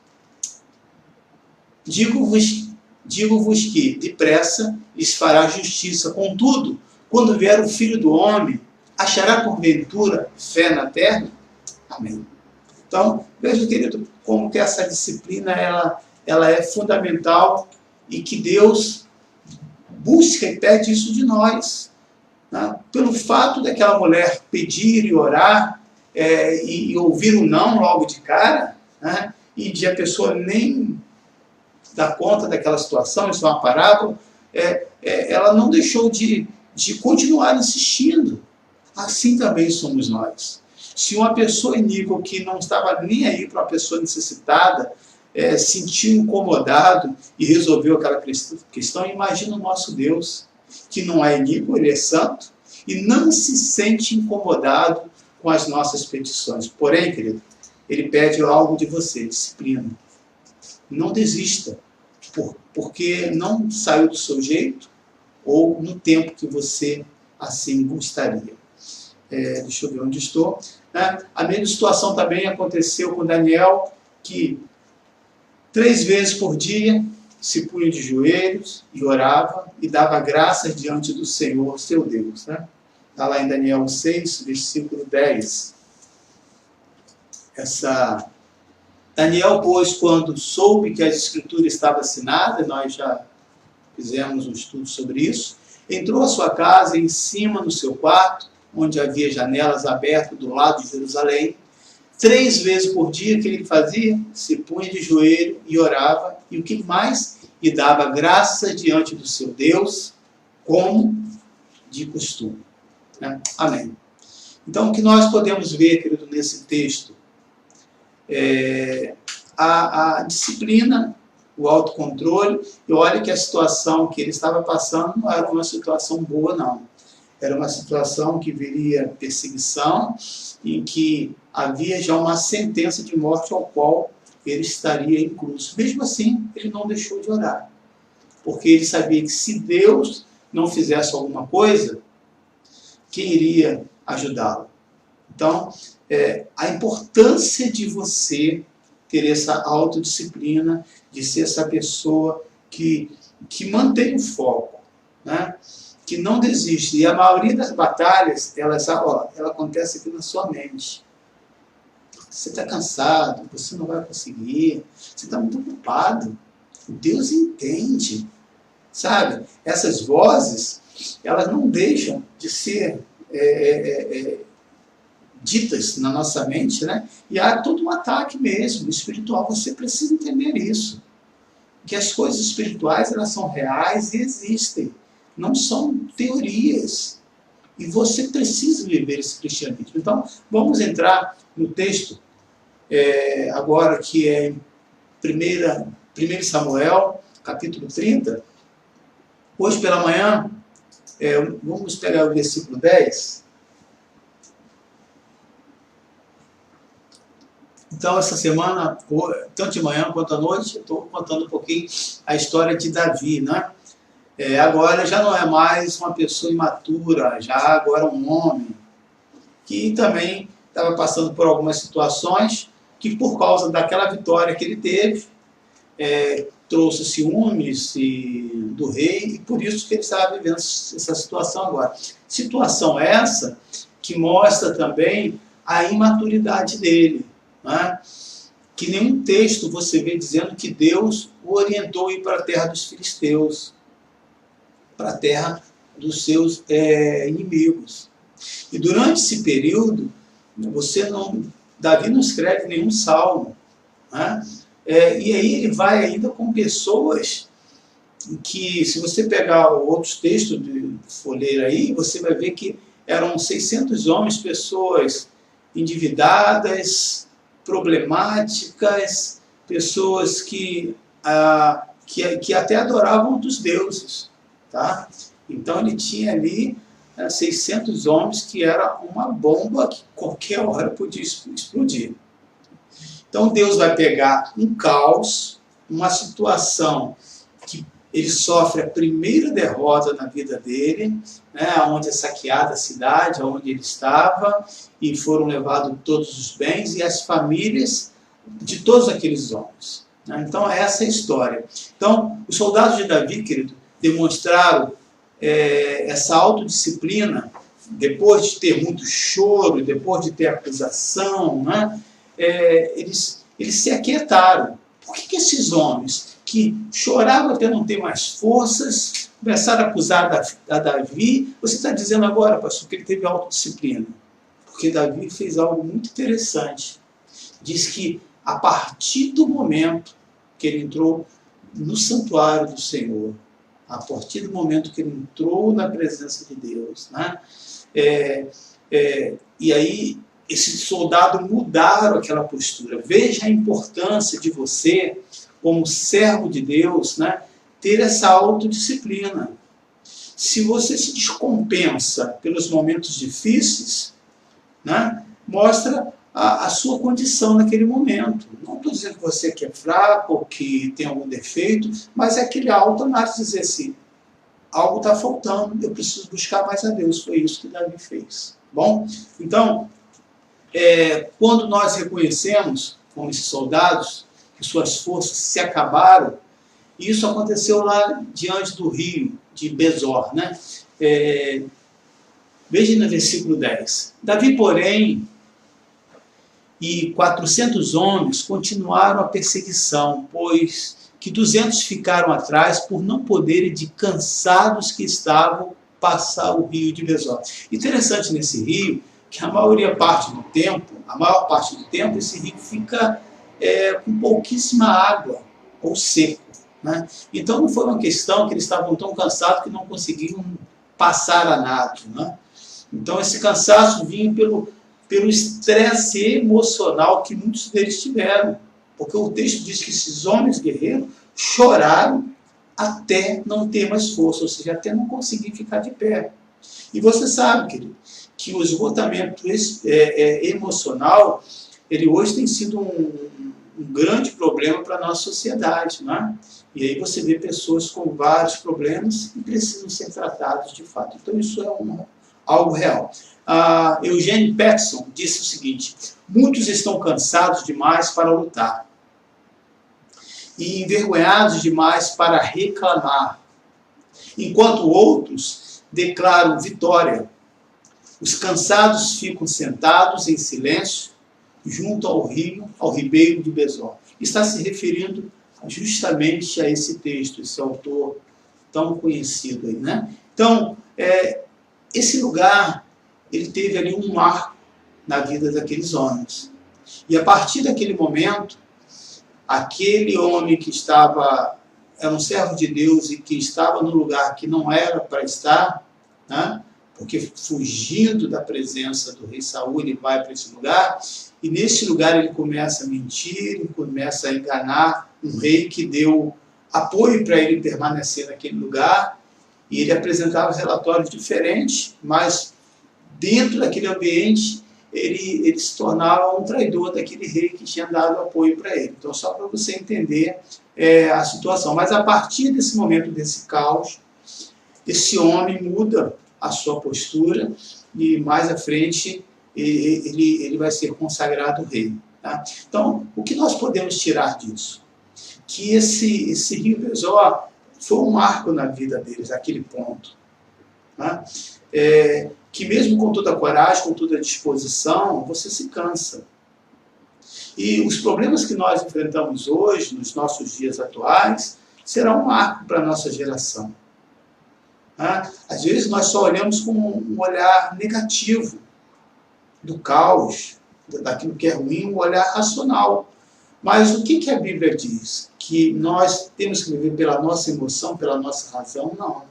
Digo-vos que, depressa, lhes fará justiça. Contudo, quando vier o Filho do Homem, achará porventura fé na terra? Amém. Então, veja, querido, como que essa disciplina ela é fundamental e que Deus busca e pede isso de nós. Né? Pelo fato daquela mulher pedir e orar e ouvir o não logo de cara, né? E de a pessoa nem dar conta daquela situação, isso é uma parábola, ela não deixou de continuar insistindo. Assim também somos nós. Se uma pessoa iníqua que não estava nem aí para uma pessoa necessitada, sentiu incomodado e resolveu aquela questão, imagina o nosso Deus, que não é iníquo, ele é santo, e não se sente incomodado com as nossas petições. Porém, querido, ele pede algo de você, disciplina. Não desista, porque não saiu do seu jeito ou no tempo que você assim gostaria. Deixa eu ver onde estou. A mesma situação também aconteceu com Daniel, que 3 vezes por dia se punha de joelhos e orava e dava graças diante do Senhor, seu Deus. Está lá em Daniel 6, versículo 10. Daniel, pois, quando soube que a Escritura estava assinada, nós já fizemos um estudo sobre isso, entrou à sua casa em cima no seu quarto, onde havia janelas abertas do lado de Jerusalém. 3 vezes por dia, o que ele fazia? Se punha de joelho e orava, e o que mais? E dava graça diante do seu Deus, como de costume. Amém. Então, o que nós podemos ver, querido, nesse texto, a disciplina, o autocontrole, e olha que a situação que ele estava passando não era uma situação boa, não. Era uma situação que viria perseguição, em que havia já uma sentença de morte ao qual ele estaria incluso. Mesmo assim, ele não deixou de orar, porque ele sabia que se Deus não fizesse alguma coisa, quem iria ajudá-lo? Então, a importância de você ter essa autodisciplina, de ser essa pessoa que mantém o foco, né? Que não desiste. E a maioria das batalhas, ela acontece aqui na sua mente. Você está cansado, você não vai conseguir, você está muito ocupado. Deus entende, sabe? Essas vozes, elas não deixam de ser ditas na nossa mente, né? E há todo um ataque mesmo, espiritual. Você precisa entender isso. Que as coisas espirituais, elas são reais e existem. Não são teorias. E você precisa viver esse cristianismo. Então, vamos entrar no texto agora que é 1 Samuel, capítulo 30. Hoje pela manhã, vamos pegar o versículo 10. Então, essa semana, tanto de manhã quanto à noite, eu estou contando um pouquinho a história de Davi, né? Agora já não é mais uma pessoa imatura, já agora um homem que também estava passando por algumas situações que, por causa daquela vitória que ele teve, trouxe ciúmes do rei, e por isso que ele estava vivendo essa situação agora. Situação essa que mostra também a imaturidade dele, né? Que nenhum texto você vê dizendo que Deus o orientou a ir para a terra dos filisteus, para a terra dos seus inimigos. E durante esse período, Davi não escreve nenhum salmo, né? E aí ele vai ainda com pessoas que, se você pegar outros textos de folheira aí, você vai ver que eram 600 homens, pessoas endividadas, problemáticas, pessoas que até adoravam outros deuses, tá? Então ele tinha ali 600 homens, que era uma bomba que qualquer hora podia explodir. Então Deus vai pegar um caos, uma situação que ele sofre a primeira derrota na vida dele, né, onde é saqueada a cidade, onde ele estava, e foram levados todos os bens e as famílias de todos aqueles homens, né? Então essa é a história. Então os soldados de Davi, querido, demonstraram essa autodisciplina, depois de ter muito choro, depois de ter acusação, né? Eles se aquietaram. Por que esses homens que choravam até não ter mais forças começaram a acusar a Davi? Você está dizendo agora, pastor, que ele teve autodisciplina. Porque Davi fez algo muito interessante. Diz que a partir do momento que ele entrou no santuário do Senhor, a partir do momento que ele entrou na presença de Deus, né? E aí esses soldados mudaram aquela postura. Veja a importância de você, como servo de Deus, né, ter essa autodisciplina. Se você se descompensa pelos momentos difíceis, né, mostra a sua condição naquele momento. Não estou dizendo que você que é fraco ou que tem algum defeito, mas é aquele autoanálise, dizer assim, algo está faltando, eu preciso buscar mais a Deus. Foi isso que Davi fez. Bom, então, quando nós reconhecemos, como esses soldados, que suas forças se acabaram, isso aconteceu lá diante do rio de Besor, né? Veja no versículo 10. Davi, porém, e 400 homens continuaram a perseguição, pois que 200 ficaram atrás por não poderem, de cansados que estavam, passar o rio de Besor. Interessante nesse rio, que a maior parte do tempo, esse rio fica com pouquíssima água, ou seco, né? Então não foi uma questão que eles estavam tão cansados que não conseguiam passar a nado, né? Então esse cansaço vinha pelo estresse emocional que muitos deles tiveram, porque o texto diz que esses homens guerreiros choraram até não ter mais força, ou seja, até não conseguir ficar de pé. E você sabe, querido, que o esgotamento emocional, ele hoje tem sido um grande problema para a nossa sociedade, né? E aí você vê pessoas com vários problemas e precisam ser tratados de fato. Então isso é algo real. Eugene Peterson disse o seguinte: muitos estão cansados demais para lutar e envergonhados demais para reclamar, enquanto outros declaram vitória. Os cansados ficam sentados em silêncio junto ao ribeiro de Besor. Está se referindo justamente a esse texto, esse autor tão conhecido aí, né? Então, esse lugar, ele teve ali um marco na vida daqueles homens. E a partir daquele momento, aquele homem que era um servo de Deus e que estava no lugar que não era para estar, né? Porque fugindo da presença do rei Saul, ele vai para esse lugar, e nesse lugar ele começa a mentir, ele começa a enganar um rei que deu apoio para ele permanecer naquele lugar, e ele apresentava relatórios diferentes, mas dentro daquele ambiente ele se tornava um traidor daquele rei que tinha dado apoio para ele. Então, só para você entender a situação. Mas a partir desse momento, desse caos, esse homem muda a sua postura e mais à frente ele vai ser consagrado rei. Tá? Então, o que nós podemos tirar disso? Que esse rio Besor foi um marco na vida deles, aquele ponto. Tá? Que mesmo com toda a coragem, com toda a disposição, você se cansa. E os problemas que nós enfrentamos hoje, nos nossos dias atuais, serão um marco para a nossa geração. Tá? Às vezes nós só olhamos com um olhar negativo do caos, daquilo que é ruim, um olhar racional. Mas o que a Bíblia diz? Que nós temos que viver pela nossa emoção, pela nossa razão? Não.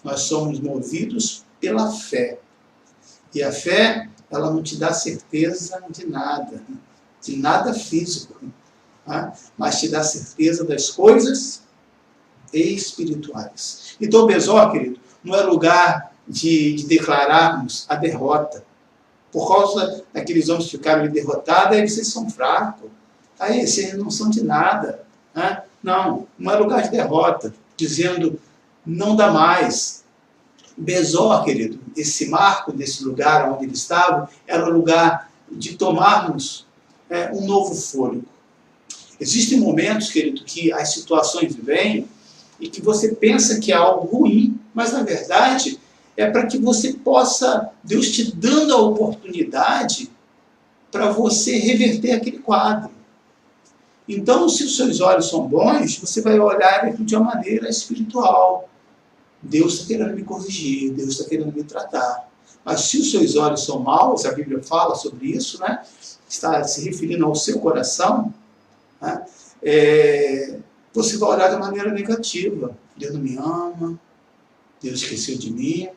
Nós somos movidos pela fé. E a fé, ela não te dá certeza de nada físico, tá? Mas te dá certeza das coisas espirituais. Então, Besor, querido, não é lugar de declararmos a derrota. Por causa daqueles homens que ficaram derrotados, aí vocês são fracos. Aí vocês não são de nada. Né? Não é lugar de derrota, dizendo, não dá mais. Besor, querido, esse marco desse lugar onde eles estavam, era o lugar de tomarmos um novo fôlego. Existem momentos, querido, que as situações vêm e que você pensa que é algo ruim, mas na verdade é para que você possa, Deus te dando a oportunidade para você reverter aquele quadro. Então, se os seus olhos são bons, você vai olhar de uma maneira espiritual. Deus está querendo me corrigir, Deus está querendo me tratar. Mas se os seus olhos são maus, a Bíblia fala sobre isso, né? Está se referindo ao seu coração, né? Você vai olhar de maneira negativa. Deus não me ama, Deus esqueceu de mim.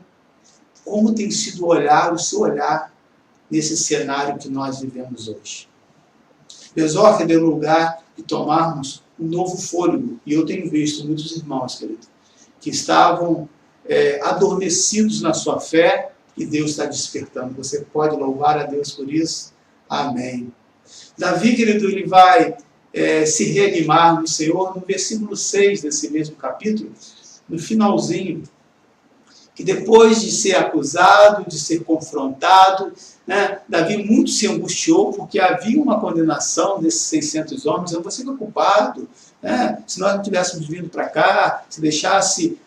Como tem sido o seu olhar nesse cenário que nós vivemos hoje? Besor é o lugar de tomarmos um novo fôlego. E eu tenho visto muitos irmãos, querido, que estavam adormecidos na sua fé e Deus está despertando. Você pode louvar a Deus por isso? Amém. Davi, querido, ele vai se reanimar no Senhor no versículo 6 desse mesmo capítulo, no finalzinho, que depois de ser acusado, de ser confrontado, né, Davi muito se angustiou, porque havia uma condenação desses 600 homens, dizendo, você que é culpado, né? Se nós não tivéssemos vindo para cá, se deixasse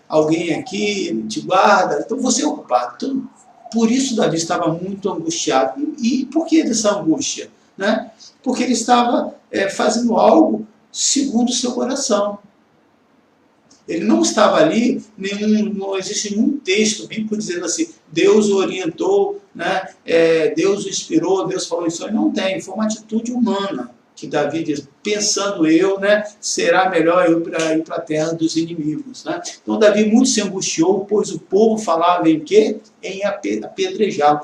alguém aqui, te guarda, então você é o culpado. Então, por isso Davi estava muito angustiado. E por que dessa angústia? Né? Porque ele estava fazendo algo segundo o seu coração. Ele não estava ali, não existe nenhum texto bíblico dizendo assim, Deus o orientou, né? Deus o inspirou, Deus falou isso. Não tem, foi uma atitude humana que Davi diz, pensando eu, né, será melhor eu ir para a terra dos inimigos. Né? Então Davi muito se angustiou, pois o povo falava em quê? Em apedrejá-lo.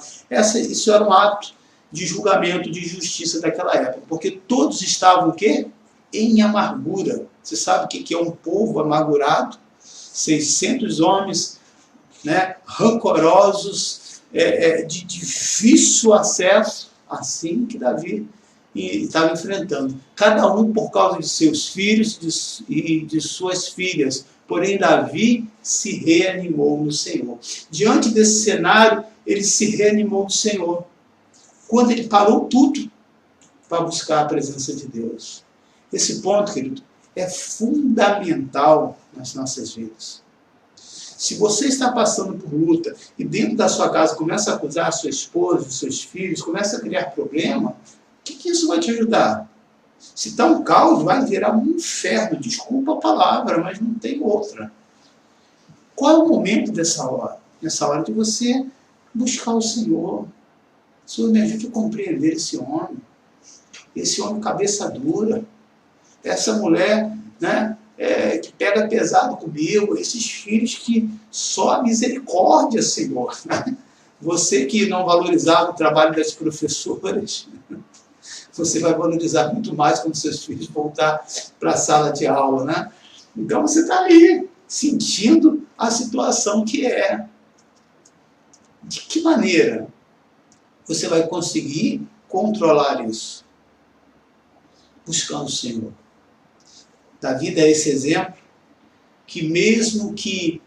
Isso era um ato de julgamento, de justiça daquela época, porque todos estavam o quê? Em amargura. Você sabe o que é um povo amargurado? 600 homens, né, rancorosos, de difícil acesso, assim que Davi estava enfrentando. Cada um por causa de seus filhos e de suas filhas. Porém, Davi se reanimou no Senhor. Diante desse cenário, ele se reanimou no Senhor. Quando ele parou tudo para buscar a presença de Deus. Esse ponto, querido, é fundamental nas nossas vidas. Se você está passando por luta e dentro da sua casa começa a acusar a sua esposa, os seus filhos, começa a criar problema, o que isso vai te ajudar? Se está um caos, vai virar um inferno. Desculpa a palavra, mas não tem outra. Qual é o momento dessa hora? Nessa hora de você buscar o Senhor. Senhor, me ajude a compreender esse homem cabeça dura, essa mulher, né, que pega pesado comigo, esses filhos que só a misericórdia, Senhor. Né? Você que não valorizava o trabalho das professoras, você vai valorizar muito mais quando seus filhos voltar para a sala de aula, né? Então você está ali, sentindo a situação que é. De que maneira você vai conseguir controlar isso? Buscando o Senhor. Davi dá esse exemplo, que mesmo que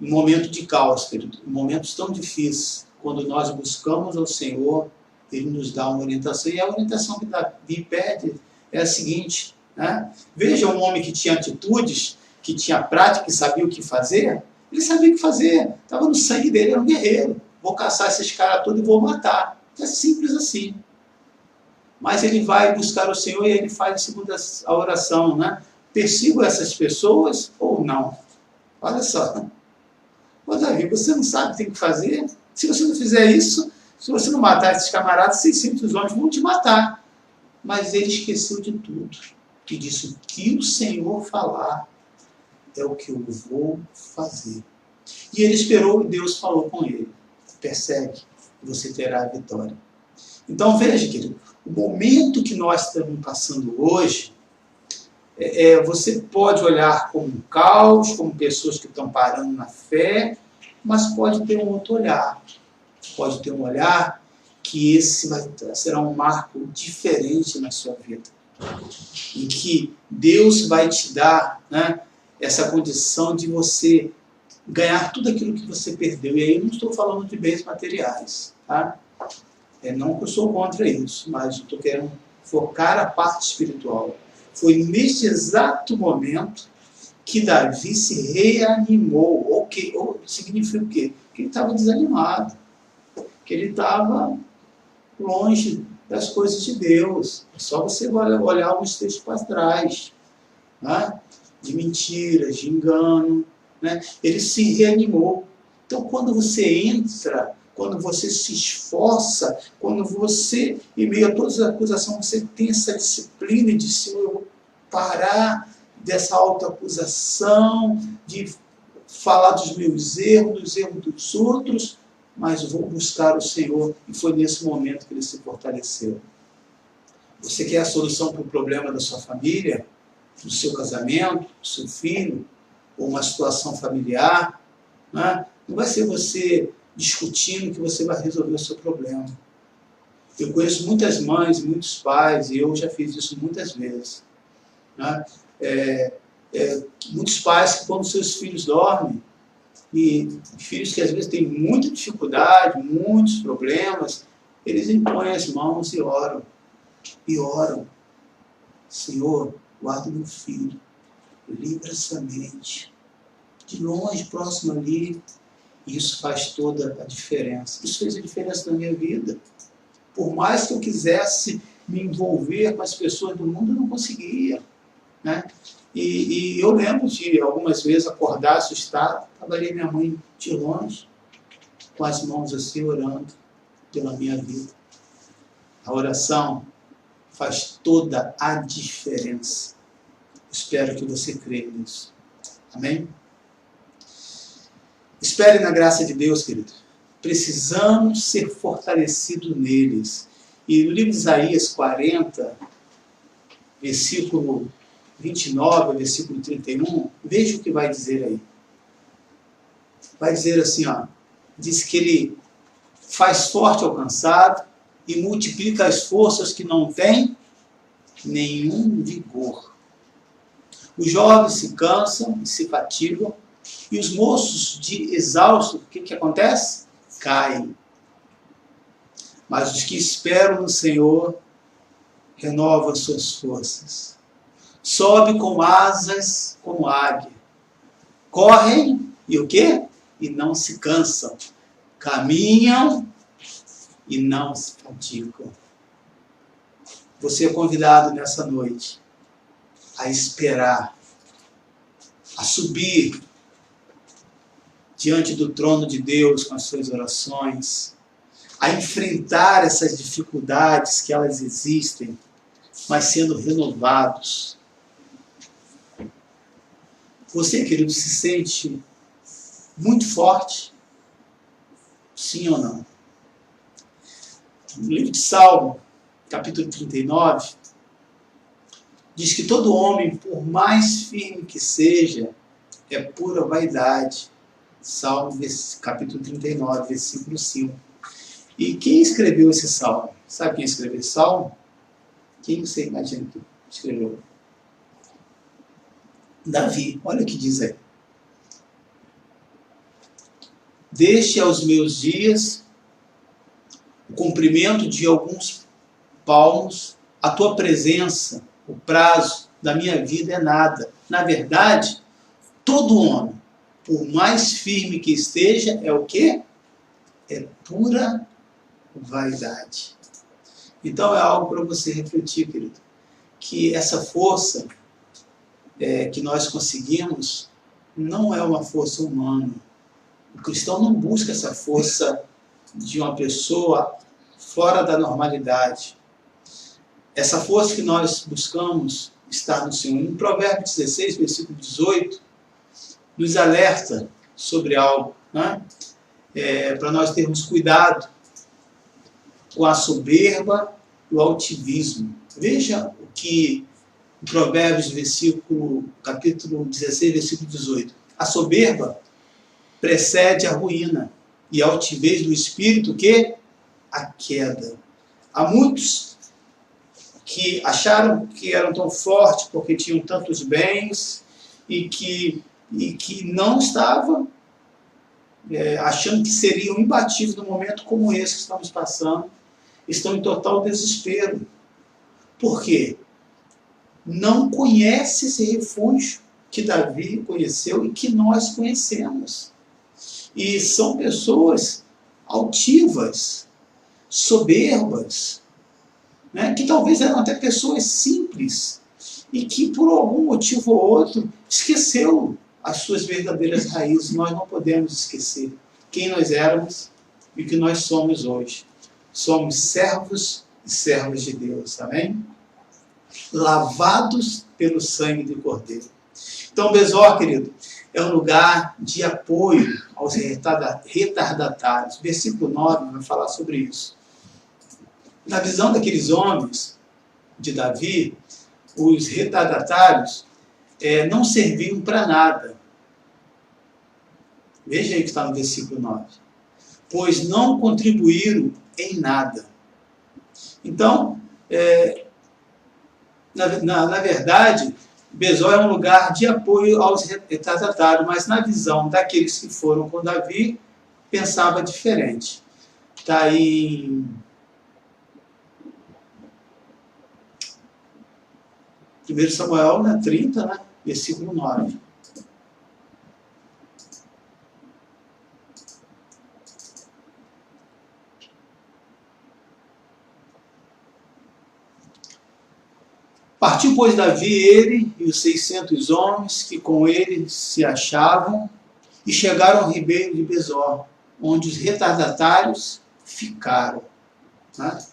em momento de caos, querido, em momentos tão difíceis, quando nós buscamos ao Senhor, Ele nos dá uma orientação, e a orientação que Davi pede é a seguinte, né? Veja um homem que tinha atitudes, que tinha prática, que sabia o que fazer, ele sabia o que fazer, estava no sangue dele, era um guerreiro, vou caçar esses caras todos e vou matar, é simples assim. Mas ele vai buscar o Senhor e ele faz segundo a oração, né? Persigo essas pessoas ou não? Olha só. Ô Davi, você não sabe o que tem que fazer? Se você não fizer isso, se você não matar esses camaradas, 600 homens vão te matar. Mas ele esqueceu de tudo. E disse, o que o Senhor falar é o que eu vou fazer. E ele esperou e Deus falou com ele. Persegue, você terá a vitória. Então veja, querido, o momento que nós estamos passando hoje, você pode olhar como um caos, como pessoas que estão parando na fé, mas pode ter um outro olhar. Pode ter um olhar que esse será um marco diferente na sua vida. Em que Deus vai te dar, né, essa condição de você ganhar tudo aquilo que você perdeu. E aí eu não estou falando de bens materiais, tá? Não que eu sou contra isso, mas eu estou querendo focar a parte espiritual. Foi neste exato momento que Davi se reanimou. Ou significa o quê? Que ele estava desanimado, que ele estava longe das coisas de Deus. É só você olhar alguns textos para trás, né? De mentiras, de engano, né? Ele se reanimou. Então, quando você entra, quando você se esforça, quando você, em meio a todas as acusações, você tem essa disciplina de Senhor, eu vou parar dessa autoacusação, de falar dos meus erros, dos erros dos outros, mas vou buscar o Senhor. E foi nesse momento que ele se fortaleceu. Você quer a solução para o problema da sua família, do seu casamento, do seu filho, ou uma situação familiar, né? Não vai ser você discutindo que você vai resolver o seu problema. Eu conheço muitas mães, muitos pais, e eu já fiz isso muitas vezes, né? Muitos pais que quando seus filhos dormem, e filhos que às vezes têm muita dificuldade, muitos problemas, eles impõem as mãos e oram. E oram. Senhor, guarda meu filho, livra essa mente. De longe, próximo ali. Isso faz toda a diferença. Isso fez a diferença na minha vida. Por mais que eu quisesse me envolver com as pessoas do mundo, eu não conseguia, né? E eu lembro de algumas vezes acordar assustado, estava ali minha mãe de longe, com as mãos assim orando pela minha vida. A oração faz toda a diferença. Espero que você creia nisso. Amém? Espere na graça de Deus, querido. Precisamos ser fortalecidos neles. E no livro de Isaías 40, versículo 29, versículo 31, veja o que vai dizer aí. Vai dizer assim, ó, diz que ele faz forte ao cansado e multiplica as forças que não têm nenhum vigor. Os jovens se cansam e se fatigam, e os moços de exaustos, o que acontece? Caem. Mas os que esperam no Senhor renovam suas forças. Sobe com asas como águia. Correm e o quê? E não se cansam. Caminham e não se fatigam. Você é convidado nessa noite a esperar, a subir diante do trono de Deus com as suas orações, a enfrentar essas dificuldades que elas existem, mas sendo renovados. Você, querido, se sente muito forte? Sim ou não? No livro de Salmo, capítulo 39, diz que todo homem, por mais firme que seja, é pura vaidade. Salmo, capítulo 39, versículo 5. E quem escreveu esse salmo? Sabe quem escreveu esse salmo? Quem você imagina que escreveu? Davi. Olha o que diz aí. Deixe aos meus dias o comprimento de alguns palmos, a tua presença, o prazo da minha vida é nada. Na verdade, todo homem, por mais firme que esteja, é o quê? É pura vaidade. Então é algo para você refletir, querido, que essa força que nós conseguimos não é uma força humana. O cristão não busca essa força de uma pessoa fora da normalidade. Essa força que nós buscamos está no Senhor. Em Provérbios 16, versículo 18, nos alerta sobre algo, né? Para nós termos cuidado com a soberba e o altivismo. Veja o que em Provérbios, capítulo 16, versículo 18. A soberba precede a ruína e a altivez do espírito que a queda. Há muitos que acharam que eram tão fortes porque tinham tantos bens e que não estavam achando que seriam imbatíveis num momento como esse que estamos passando, estão em total desespero. Por quê? Não conhece esse refúgio que Davi conheceu e que nós conhecemos. E são pessoas altivas, soberbas, né, que talvez eram até pessoas simples e que por algum motivo ou outro esqueceu as suas verdadeiras raízes. Nós não podemos esquecer quem nós éramos e o que nós somos hoje. Somos servos e servas de Deus, amém? Lavados pelo sangue do Cordeiro. Então, Besor, querido, é um lugar de apoio aos retardatários. Versículo 9 vai falar sobre isso. Na visão daqueles homens de Davi, os retardatários não serviam para nada. Veja aí que está no versículo 9. Pois não contribuíram em nada. Então, na verdade, Besor é um lugar de apoio aos retardatários, mas na visão daqueles que foram com Davi, pensava diferente. Está aí em 1 Samuel 30, versículo 9. Partiu, pois, Davi, ele e os 600 homens que com ele se achavam, e chegaram ao ribeiro de Besor, onde os retardatários ficaram. Né?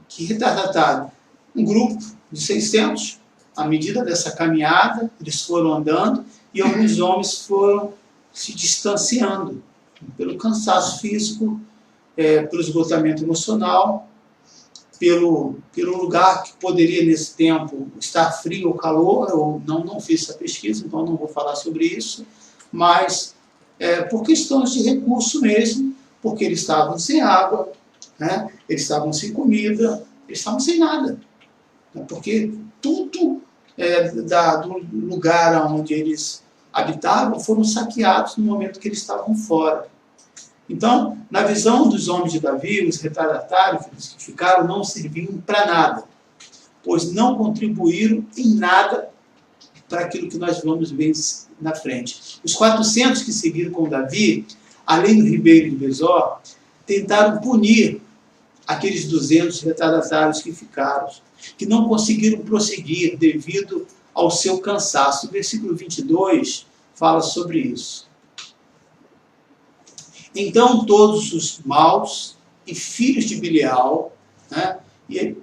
Que retardatário? Um grupo de 600, à medida dessa caminhada, eles foram andando, e alguns homens foram se distanciando, pelo cansaço físico, pelo esgotamento emocional, pelo lugar que poderia, nesse tempo, estar frio ou calor. Eu não fiz essa pesquisa, então não vou falar sobre isso, mas por questões de recurso mesmo, porque eles estavam sem água, né? Eles estavam sem comida, eles estavam sem nada, né? Porque tudo do lugar onde eles habitavam foram saqueados no momento que eles estavam fora. Então, na visão dos homens de Davi, os retardatários que ficaram não serviam para nada, pois não contribuíram em nada para aquilo que nós vamos ver na frente. Os 400 que seguiram com Davi, além do ribeiro de Besor, tentaram punir aqueles 200 retardatários que ficaram, que não conseguiram prosseguir devido ao seu cansaço. O versículo 22 fala sobre isso. Então todos os maus e filhos de Bilial, né? E aí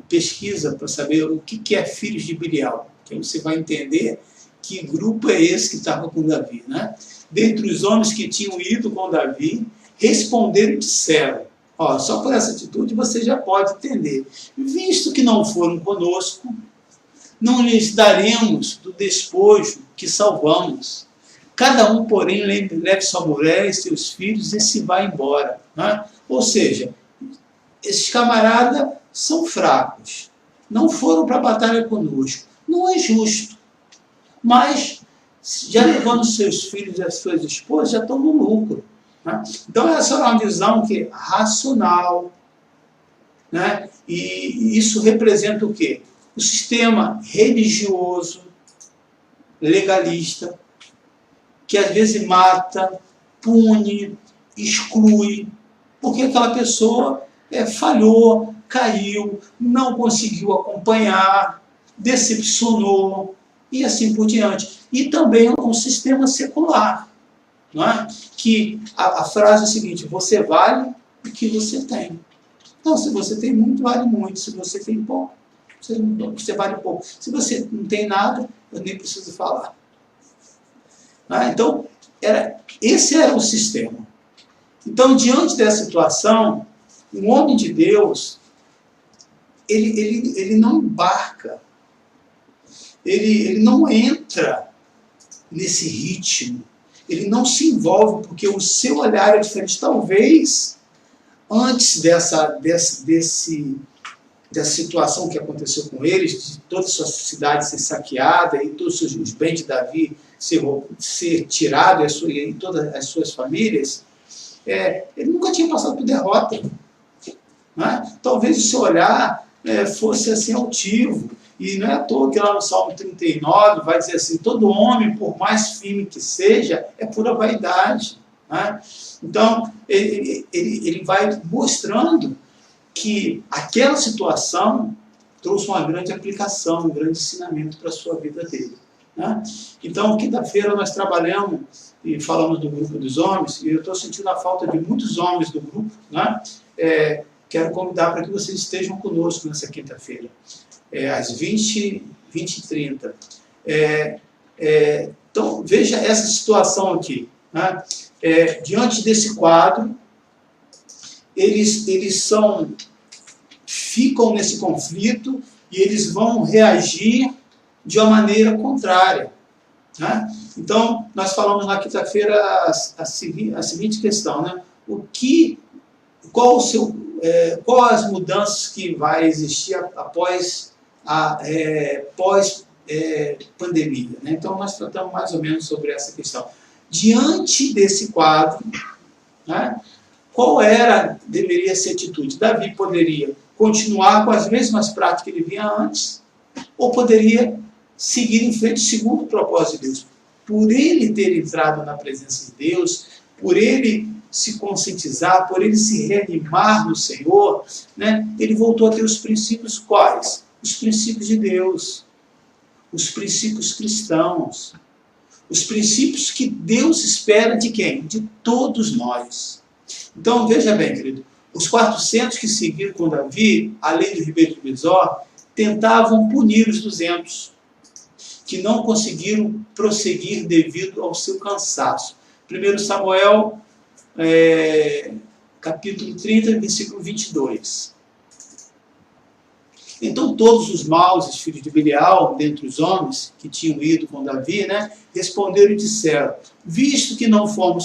pesquisa para saber o que é filhos de Bilial, que aí você vai entender que grupo é esse que estava com Davi, né? Dentre os homens que tinham ido com Davi, responderam e disseram: Ó, só por essa atitude você já pode entender. Visto que não foram conosco, não lhes daremos do despojo que salvamos. Cada um, porém, leve sua mulher e seus filhos e se vai embora. Né? Ou seja, esses camaradas são fracos. Não foram para a batalha conosco. Não é justo. Mas, já levando seus filhos e as suas esposas, já estão no lucro. Né? Então, essa é uma visão que é racional. Né? E isso representa o quê? O sistema religioso, legalista, que às vezes mata, pune, exclui, porque aquela pessoa falhou, caiu, não conseguiu acompanhar, decepcionou, e assim por diante. E também um sistema secular, não é? Que a frase é a seguinte: você vale o que você tem. Então, se você tem muito, vale muito. Se você tem pouco, você vale pouco. Se você não tem nada, eu nem preciso falar. Então, esse era o sistema. Então, diante dessa situação, um homem de Deus, ele não embarca, ele não entra nesse ritmo, ele não se envolve, porque o seu olhar é diferente. Talvez, antes dessa situação que aconteceu com eles, de toda a sua cidade ser saqueada e todos os bens de Davi ser tirados e todas as suas famílias, ele nunca tinha passado por derrota. Né? Talvez o seu olhar fosse assim altivo, e não é à toa que lá no Salmo 39 vai dizer assim: todo homem, por mais firme que seja, é pura vaidade. Né? Então, ele vai mostrando que aquela situação trouxe uma grande aplicação, um grande ensinamento para a sua vida dele. Né? Então, quinta-feira nós trabalhamos e falamos do grupo dos homens, e eu estou sentindo a falta de muitos homens do grupo. Né? Quero convidar para que vocês estejam conosco nessa quinta-feira, às 20h30. Então, veja essa situação aqui. Né? Diante desse quadro, eles ficam nesse conflito e eles vão reagir de uma maneira contrária. Né? Então, nós falamos na quinta-feira a seguinte questão: né? Qual as mudanças que vai existir após a pós-pandemia? Né? Então, nós tratamos mais ou menos sobre essa questão. Diante desse quadro, né, qual deveria ser a atitude? Davi poderia continuar com as mesmas práticas que ele vinha antes, ou poderia seguir em frente segundo o propósito de Deus. Por ele ter entrado na presença de Deus, por ele se conscientizar, por ele se reanimar no Senhor, né, ele voltou a ter os princípios quais? Os princípios de Deus, os princípios cristãos, os princípios que Deus espera de quem? De todos nós. Então, veja bem, querido, os 400 que seguiram com Davi, além do ribeiro de Besor, tentavam punir os 200, que não conseguiram prosseguir devido ao seu cansaço. 1 Samuel, capítulo 30, versículo 22. Então todos os maus, os filhos de Belial, dentre os homens que tinham ido com Davi, né, responderam e disseram: visto que não foram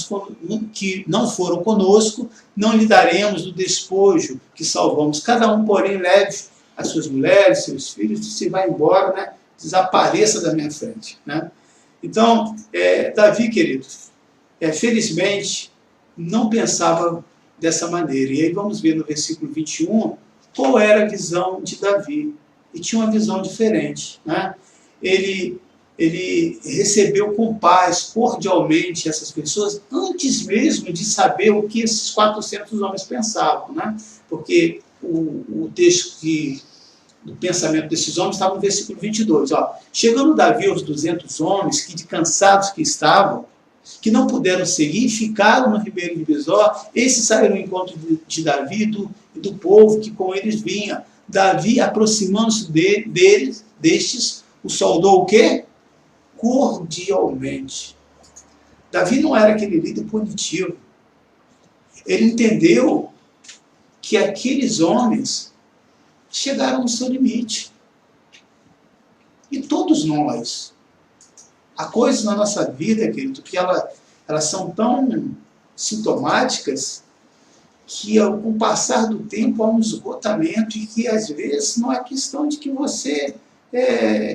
conosco, não lhe daremos do despojo que salvamos. Cada um, porém, leve as suas mulheres, seus filhos, e se vai embora, né, desapareça da minha frente. Né? Então, Davi, querido, felizmente, não pensava dessa maneira. E aí vamos ver no versículo 21 qual era a visão de Davi. E tinha uma visão diferente. Né? Ele recebeu com paz, cordialmente, essas pessoas, antes mesmo de saber o que esses 400 homens pensavam. Né? Porque o texto do pensamento desses homens estava no versículo 22. Ó. Chegando Davi aos 200 homens, que de cansados que estavam, que não puderam seguir, ficaram no ribeiro de Besor. Esses saíram ao encontro de Davi e do povo que com eles vinha. Davi, aproximando-se destes, o saudou o quê? Cordialmente. Davi não era aquele líder punitivo. Ele entendeu que aqueles homens chegaram ao seu limite. E todos nós. Há coisas na nossa vida, querido, que elas são tão sintomáticas que, com o passar do tempo, há um esgotamento e que, às vezes, não é questão de que você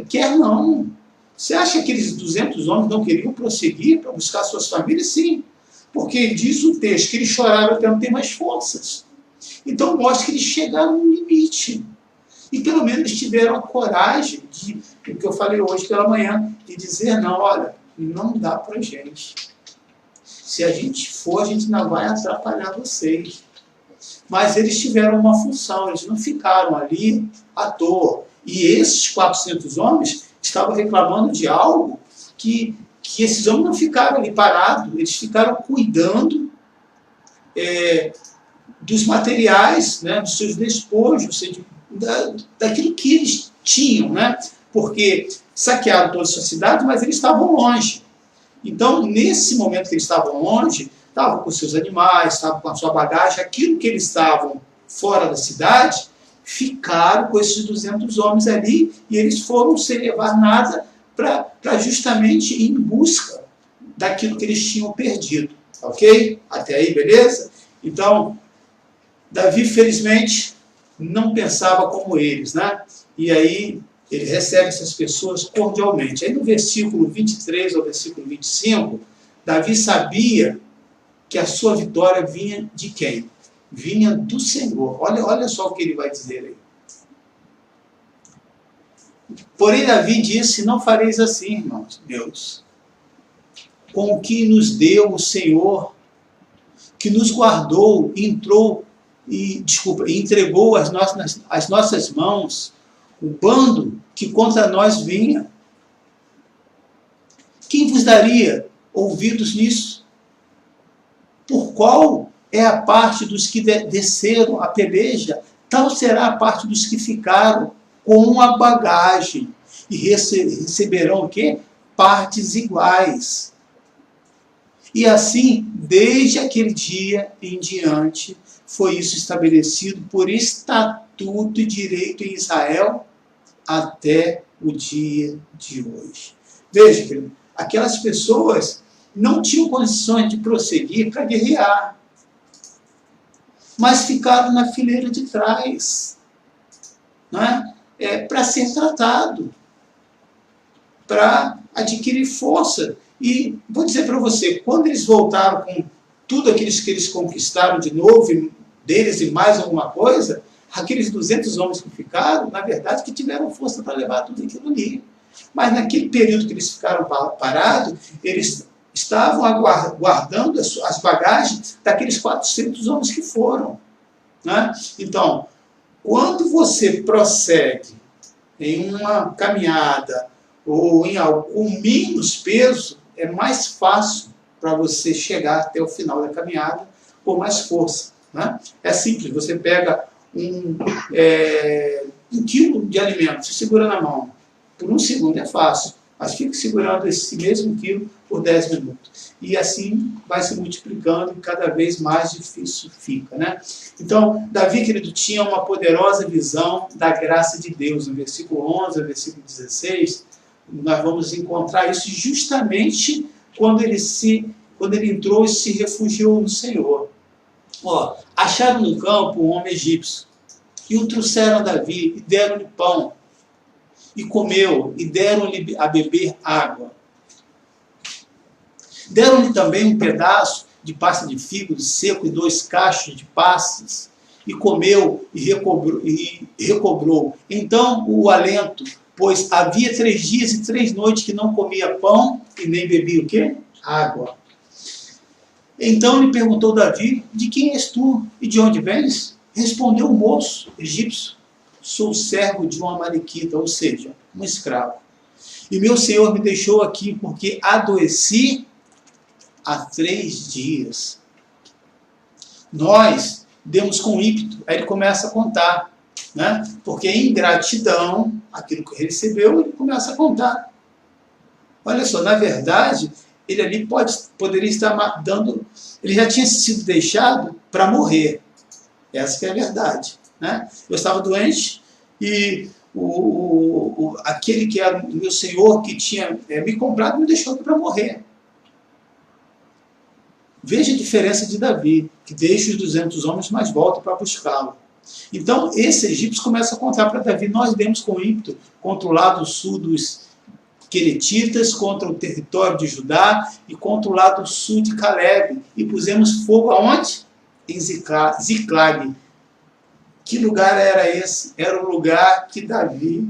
quer, não. Você acha que aqueles 200 homens não queriam prosseguir para buscar suas famílias? Sim, porque diz o texto que eles choraram até não ter mais forças. Então, mostra que eles chegaram no limite. E, pelo menos, eles tiveram a coragem de, o que eu falei hoje pela manhã, de dizer, não, olha, não dá para a gente. Se a gente for, a gente não vai atrapalhar vocês. Mas eles tiveram uma função, eles não ficaram ali à toa. E esses 400 homens estavam reclamando de algo que esses homens não ficaram ali parados, eles ficaram cuidando dos materiais, né, dos seus despojos, daquilo que eles tinham, né? Porque saquearam toda a sua cidade, mas eles estavam longe. Então, nesse momento que eles estavam longe, estavam com seus animais, estavam com a sua bagagem, aquilo que eles estavam fora da cidade, ficaram com esses 200 homens ali e eles foram sem levar nada para justamente ir em busca daquilo que eles tinham perdido. Ok? Até aí, beleza? Então, Davi, felizmente, não pensava como eles, né? E aí ele recebe essas pessoas cordialmente. Aí no versículo 23 ao versículo 25, Davi sabia que a sua vitória vinha de quem? Vinha do Senhor. Olha só o que ele vai dizer aí. Porém Davi disse, não fareis assim, irmãos meus, com o que nos deu o Senhor, que nos guardou, entregou às nossas mãos o bando que contra nós vinha. Quem vos daria ouvidos nisso? Por qual é a parte dos que desceram a peleja, tal será a parte dos que ficaram com a bagagem, e receberão o quê? Partes iguais. E assim, desde aquele dia em diante, foi isso estabelecido por estatuto e direito em Israel até o dia de hoje. Veja, querido, aquelas pessoas não tinham condições de prosseguir para guerrear, mas ficaram na fileira de trás, não é? Para ser tratado, para adquirir força. E vou dizer para você, quando eles voltaram com tudo aquilo que eles conquistaram de novo, deles e mais alguma coisa, aqueles 200 homens que ficaram, na verdade, que tiveram força para levar tudo aquilo ali. Mas naquele período que eles ficaram parados, eles estavam guardando as bagagens daqueles 400 homens que foram, né? Então, quando você prossegue em uma caminhada ou em algo com menos peso, é mais fácil para você chegar até o final da caminhada com mais força, né? É simples, você pega um quilo de alimento, você segura na mão, por um segundo é fácil, mas fica segurando esse mesmo quilo por 10 minutos. E assim vai se multiplicando e cada vez mais difícil fica, né? Então, Davi, querido, tinha uma poderosa visão da graça de Deus. No versículo 11, no versículo 16, nós vamos encontrar isso justamente quando ele entrou e se refugiou no Senhor. Ó, acharam no campo um homem egípcio, e o trouxeram a Davi, e deram-lhe pão, e comeu, e deram-lhe a beber água. Deram-lhe também um pedaço de pasta de figo seco e 2 cachos de passas, e comeu e recobrou. Então o alento, pois havia 3 dias e 3 noites que não comia pão e nem bebia o quê? Água. Então lhe perguntou Davi, de quem és tu e de onde vens? Respondeu o moço egípcio, sou servo de um amalequita, ou seja, um escravo. E meu senhor me deixou aqui porque adoeci há 3 dias. Nós demos com ímpeto. Aí ele começa a contar, né? Porque em gratidão, aquilo que ele recebeu, ele começa a contar. Olha só, na verdade, ele ali poderia estar dando... Ele já tinha sido deixado para morrer. Essa que é a verdade, né? Eu estava doente e aquele que era o meu senhor, que tinha me comprado, me deixou para morrer. Veja a diferença de Davi, que deixa os 200 homens, mas volta para buscá-lo. Então, esse egípcio começa a contar para Davi: nós demos com ímpeto contra o lado sul dos Queretitas, contra o território de Judá e contra o lado sul de Caleb, e pusemos fogo aonde? Em Ziclag. Que lugar era esse? Era o lugar que Davi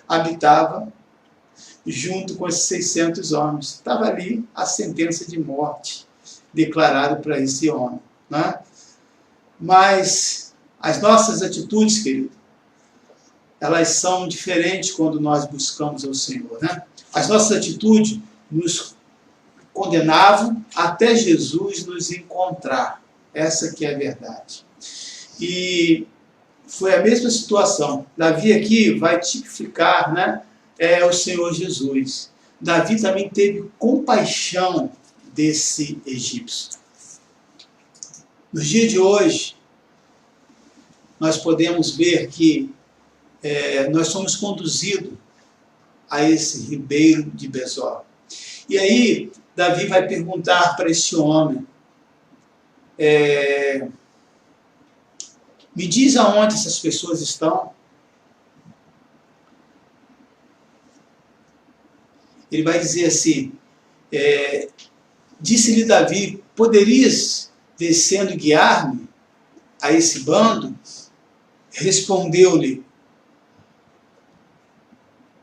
habitava junto com esses 600 homens. Estava ali a sentença de morte declarada para esse homem, né? Mas as nossas atitudes, querido, elas são diferentes quando nós buscamos ao Senhor, né? As nossas atitudes nos condenavam até Jesus nos encontrar. Essa que é a verdade. E foi a mesma situação. Davi aqui vai tipificar, né, o Senhor Jesus. Davi também teve compaixão desse egípcio. Nos dias de hoje, nós podemos ver que nós somos conduzidos a esse ribeiro de Besor. E aí, Davi vai perguntar para esse homem: me diz aonde essas pessoas estão. Ele vai dizer assim, disse-lhe Davi: poderias, descendo, guiar-me a esse bando? Respondeu-lhe: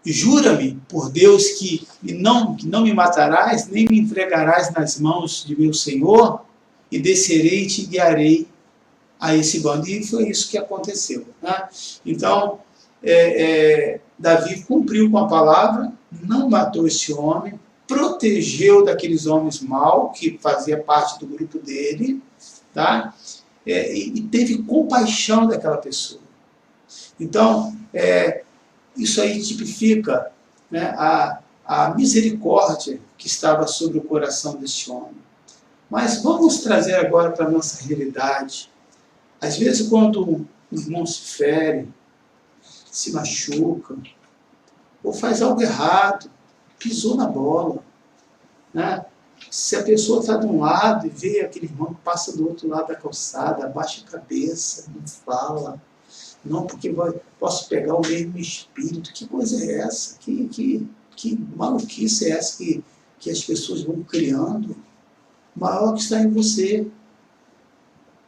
jura-me por Deus que não me matarás, nem me entregarás nas mãos de meu senhor, e descerei e te guiarei a esse bando. E foi isso que aconteceu, né? Então, Davi cumpriu com a palavra, não matou esse homem, protegeu daqueles homens maus, que fazia parte do grupo dele, tá? E teve compaixão daquela pessoa. Então, isso aí tipifica, né, a misericórdia que estava sobre o coração deste homem. Mas vamos trazer agora para a nossa realidade. Às vezes, quando um irmão se fere, se machuca, ou faz algo errado, pisou na bola, né? Se a pessoa está de um lado e vê aquele irmão que passa do outro lado da calçada, abaixa a cabeça, não fala, não, porque posso pegar o mesmo espírito. Que coisa é essa? Que maluquice é essa que as pessoas vão criando? O maior que está em você,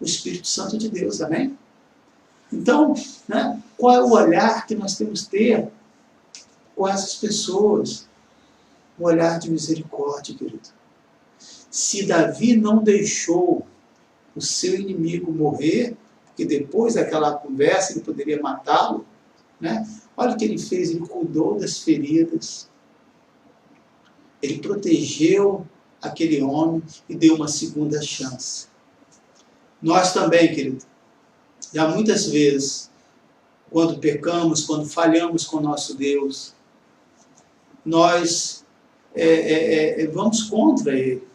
o Espírito Santo de Deus, amém? Então, né, qual é o olhar que nós temos que ter com essas pessoas? Um olhar de misericórdia, querido. Se Davi não deixou o seu inimigo morrer, porque depois daquela conversa ele poderia matá-lo, né? Olha o que ele fez: ele cuidou das feridas, ele protegeu aquele homem e deu uma segunda chance. Nós também, querido, já muitas vezes, quando pecamos, quando falhamos com o nosso Deus, nós vamos contra Ele.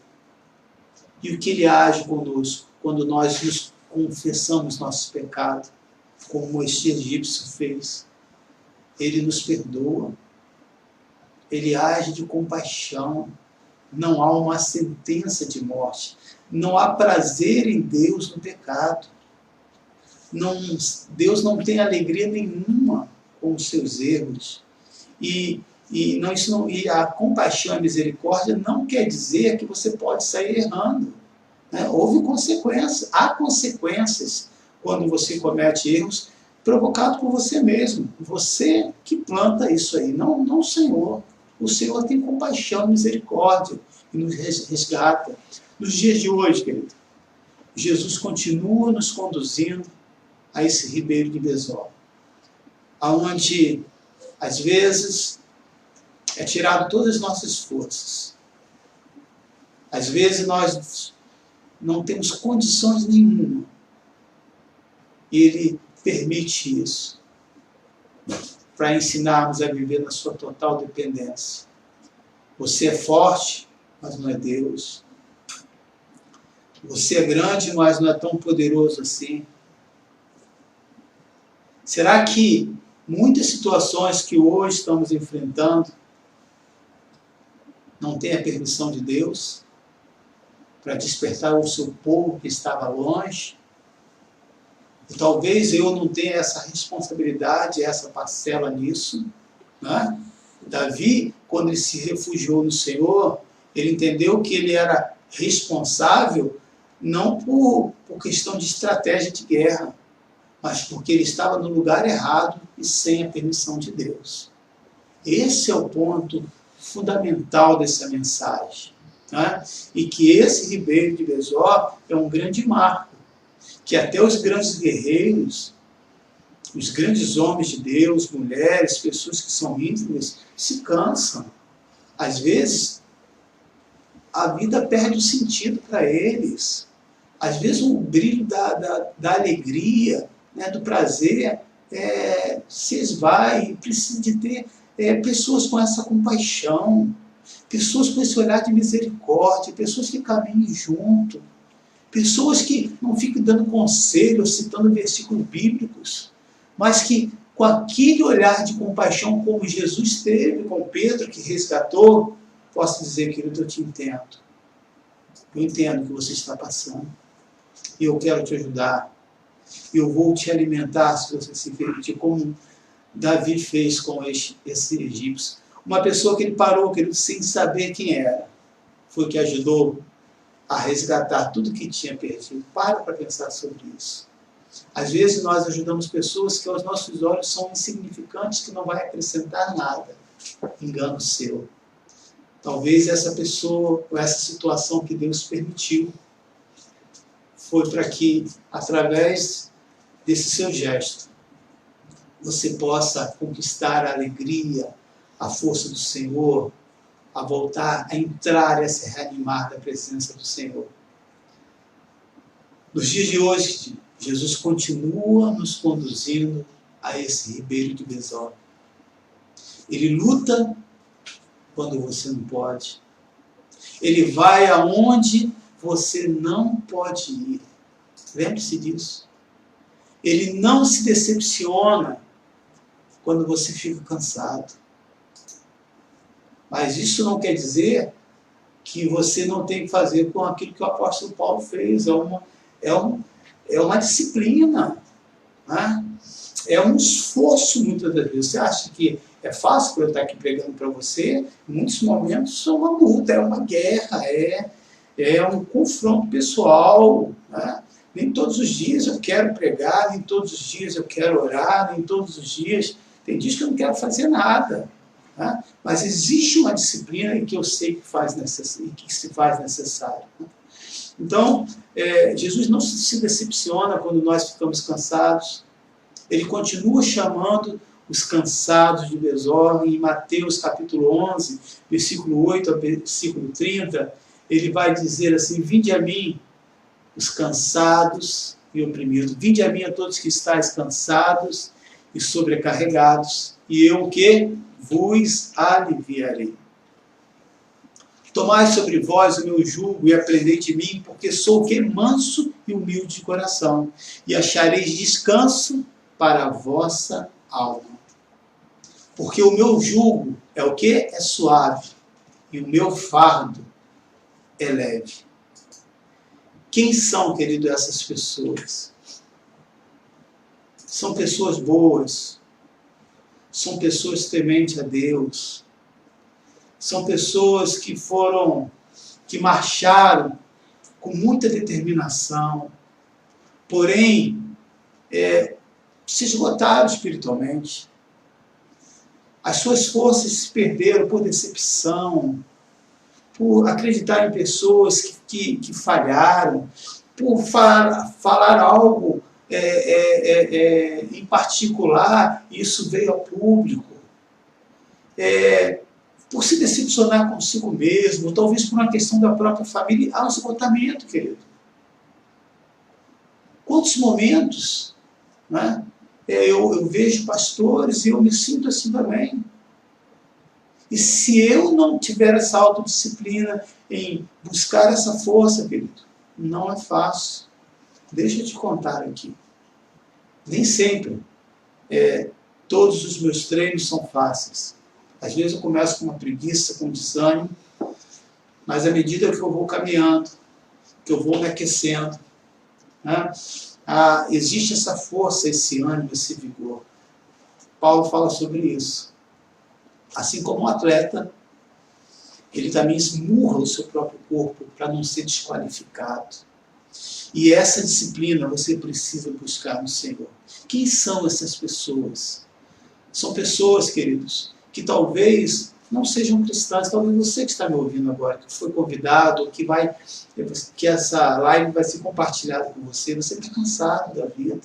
E o que Ele age conosco quando nós nos confessamos nossos pecados, como este egípcio fez? Ele nos perdoa, Ele age de compaixão, não há uma sentença de morte, não há prazer em Deus no pecado. Deus não tem alegria nenhuma com os seus erros. E a compaixão e a misericórdia não quer dizer que você pode sair errando, né? Houve consequências, há consequências quando você comete erros provocados por você mesmo. Você que planta isso aí, não o Senhor. O Senhor tem compaixão e misericórdia e nos resgata. Nos dias de hoje, querido, Jesus continua nos conduzindo a esse ribeiro de Besor, aonde às vezes é tirado todas as nossas forças. Às vezes nós não temos condições nenhuma. E Ele permite isso para ensinarmos a viver na sua total dependência. Você é forte, mas não é Deus. Você é grande, mas não é tão poderoso assim. Será que muitas situações que hoje estamos enfrentando não têm a permissão de Deus para despertar o seu povo que estava longe? E talvez eu não tenha essa responsabilidade, essa parcela nisso, né? Davi, quando ele se refugiou no Senhor, ele entendeu que ele era responsável não por questão de estratégia de guerra, mas porque ele estava no lugar errado e sem a permissão de Deus. Esse é o ponto fundamental dessa mensagem, né? E que esse ribeiro de Besor é um grande marco, que até os grandes guerreiros, os grandes homens de Deus, mulheres, pessoas que são íntegras, se cansam. Às vezes, a vida perde o sentido para eles. Às vezes, o brilho da alegria, né, do prazer, se esvai. Precisa de ter pessoas com essa compaixão, pessoas com esse olhar de misericórdia, pessoas que caminhem junto, pessoas que não fiquem dando conselhos, citando versículos bíblicos, mas que com aquele olhar de compaixão como Jesus teve com Pedro, que resgatou, posso dizer, querido, eu te entendo. Eu entendo o que você está passando. E eu quero te ajudar. Eu vou te alimentar, se você se permitir, como Davi fez com esse egípcio. Uma pessoa que ele parou, querido, sem saber quem era. Foi que ajudou a resgatar tudo que tinha perdido. Para pensar sobre isso. Às vezes nós ajudamos pessoas que aos nossos olhos são insignificantes, que não vai acrescentar nada. Engano seu. Talvez essa pessoa, ou essa situação que Deus permitiu, foi para que, através desse seu gesto, você possa conquistar a alegria, a força do Senhor, a voltar, a entrar e a se reanimar da presença do Senhor. Nos dias de hoje, Jesus continua nos conduzindo a esse ribeiro de Besor. Ele luta quando você não pode. Ele vai aonde você não pode ir. Lembre-se disso. Ele não se decepciona quando você fica cansado. Mas isso não quer dizer que você não tem que fazer com aquilo que o apóstolo Paulo fez. É uma disciplina, né? É um esforço muitas das vezes. Você acha que é fácil para eu estar aqui pregando para você? Em muitos momentos é uma luta, é uma guerra, é um confronto pessoal, né? Nem todos os dias eu quero pregar, nem todos os dias eu quero orar, nem todos os dias. Tem dias que eu não quero fazer nada, né? Mas existe uma disciplina que eu sei que se faz necessário, né? Então, Jesus não se decepciona quando nós ficamos cansados. Ele continua chamando os cansados de Besor. Em Mateus capítulo 11, versículo 8 a versículo 30, ele vai dizer assim: vinde a mim, os cansados e oprimidos. Vinde a mim a todos que estáis cansados e sobrecarregados, e eu o quê? Vos aliviarei. Tomai sobre vós o meu jugo e aprendei de mim, porque sou o quê? Manso e humilde de coração, e achareis descanso para a vossa alma. Porque o meu jugo é o quê? É suave, e o meu fardo é leve. Quem são, querido, essas pessoas? São pessoas boas, são pessoas tementes a Deus, são pessoas que marcharam com muita determinação, porém, se esgotaram espiritualmente. As suas forças se perderam por decepção, por acreditar em pessoas que falharam, por falar algo em particular, e isso veio ao público, por se decepcionar consigo mesmo, talvez por uma questão da própria família. Há um esgotamento, querido. Quantos momentos, né, eu vejo pastores e eu me sinto assim também. E se eu não tiver essa autodisciplina em buscar essa força, querido, não é fácil. Deixa eu te contar aqui. Nem sempre Todos os meus treinos são fáceis. Às vezes eu começo com uma preguiça, com desânimo, mas à medida que eu vou caminhando, que eu vou me aquecendo, né, existe essa força, esse ânimo, esse vigor. Paulo fala sobre isso. Assim como um atleta, ele também esmurra o seu próprio corpo para não ser desqualificado. E essa disciplina você precisa buscar no Senhor. Quem são essas pessoas? São pessoas, queridos, que talvez não sejam cristãs. Talvez você que está me ouvindo agora, que foi convidado, que essa live vai ser compartilhada com você. Você está cansado da vida,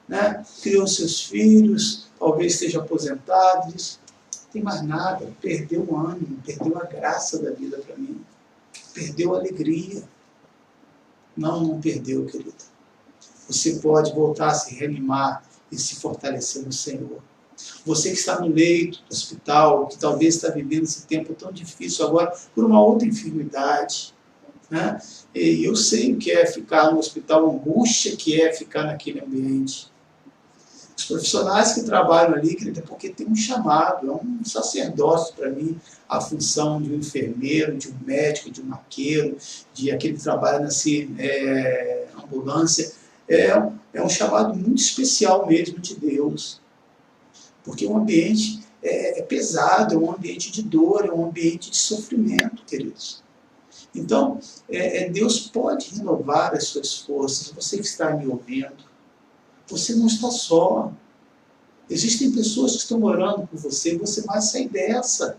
né? Criou seus filhos, talvez esteja aposentado, diz, não tem mais nada, perdeu o ânimo, perdeu a graça da vida para mim, perdeu a alegria. Não perdeu, querido. Você pode voltar a se reanimar e se fortalecer no Senhor. Você que está no leito do hospital, que talvez está vivendo esse tempo tão difícil agora por uma outra enfermidade, né? E eu sei o que é ficar no hospital, a angústia que é ficar naquele ambiente. Os profissionais que trabalham ali, querido, é porque tem um chamado, é um sacerdócio para mim, a função de um enfermeiro, de um médico, de um arqueiro, de aquele que trabalha nessa ambulância. É um chamado muito especial mesmo de Deus. Porque o ambiente é pesado, é um ambiente de dor, é um ambiente de sofrimento, queridos. Então, Deus pode renovar as suas forças. Você que está me ouvindo, você não está só. Existem pessoas que estão orando por você, você vai sair dessa.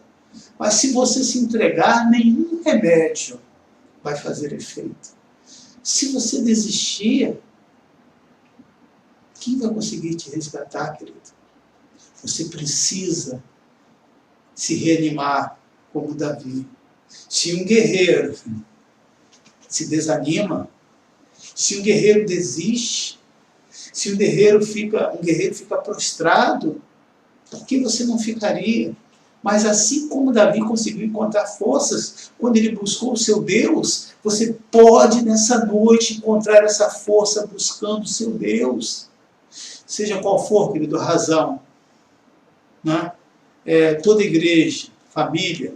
Mas se você se entregar, nenhum remédio vai fazer efeito. Se você desistir, quem vai conseguir te resgatar, querido? Você precisa se reanimar como Davi. Se um guerreiro se desanima, se um guerreiro desiste, se um guerreiro fica prostrado, por que você não ficaria? Mas assim como Davi conseguiu encontrar forças quando ele buscou o seu Deus, você pode nessa noite encontrar essa força buscando o seu Deus. Seja qual for, querido, a razão. Né? Toda igreja, família,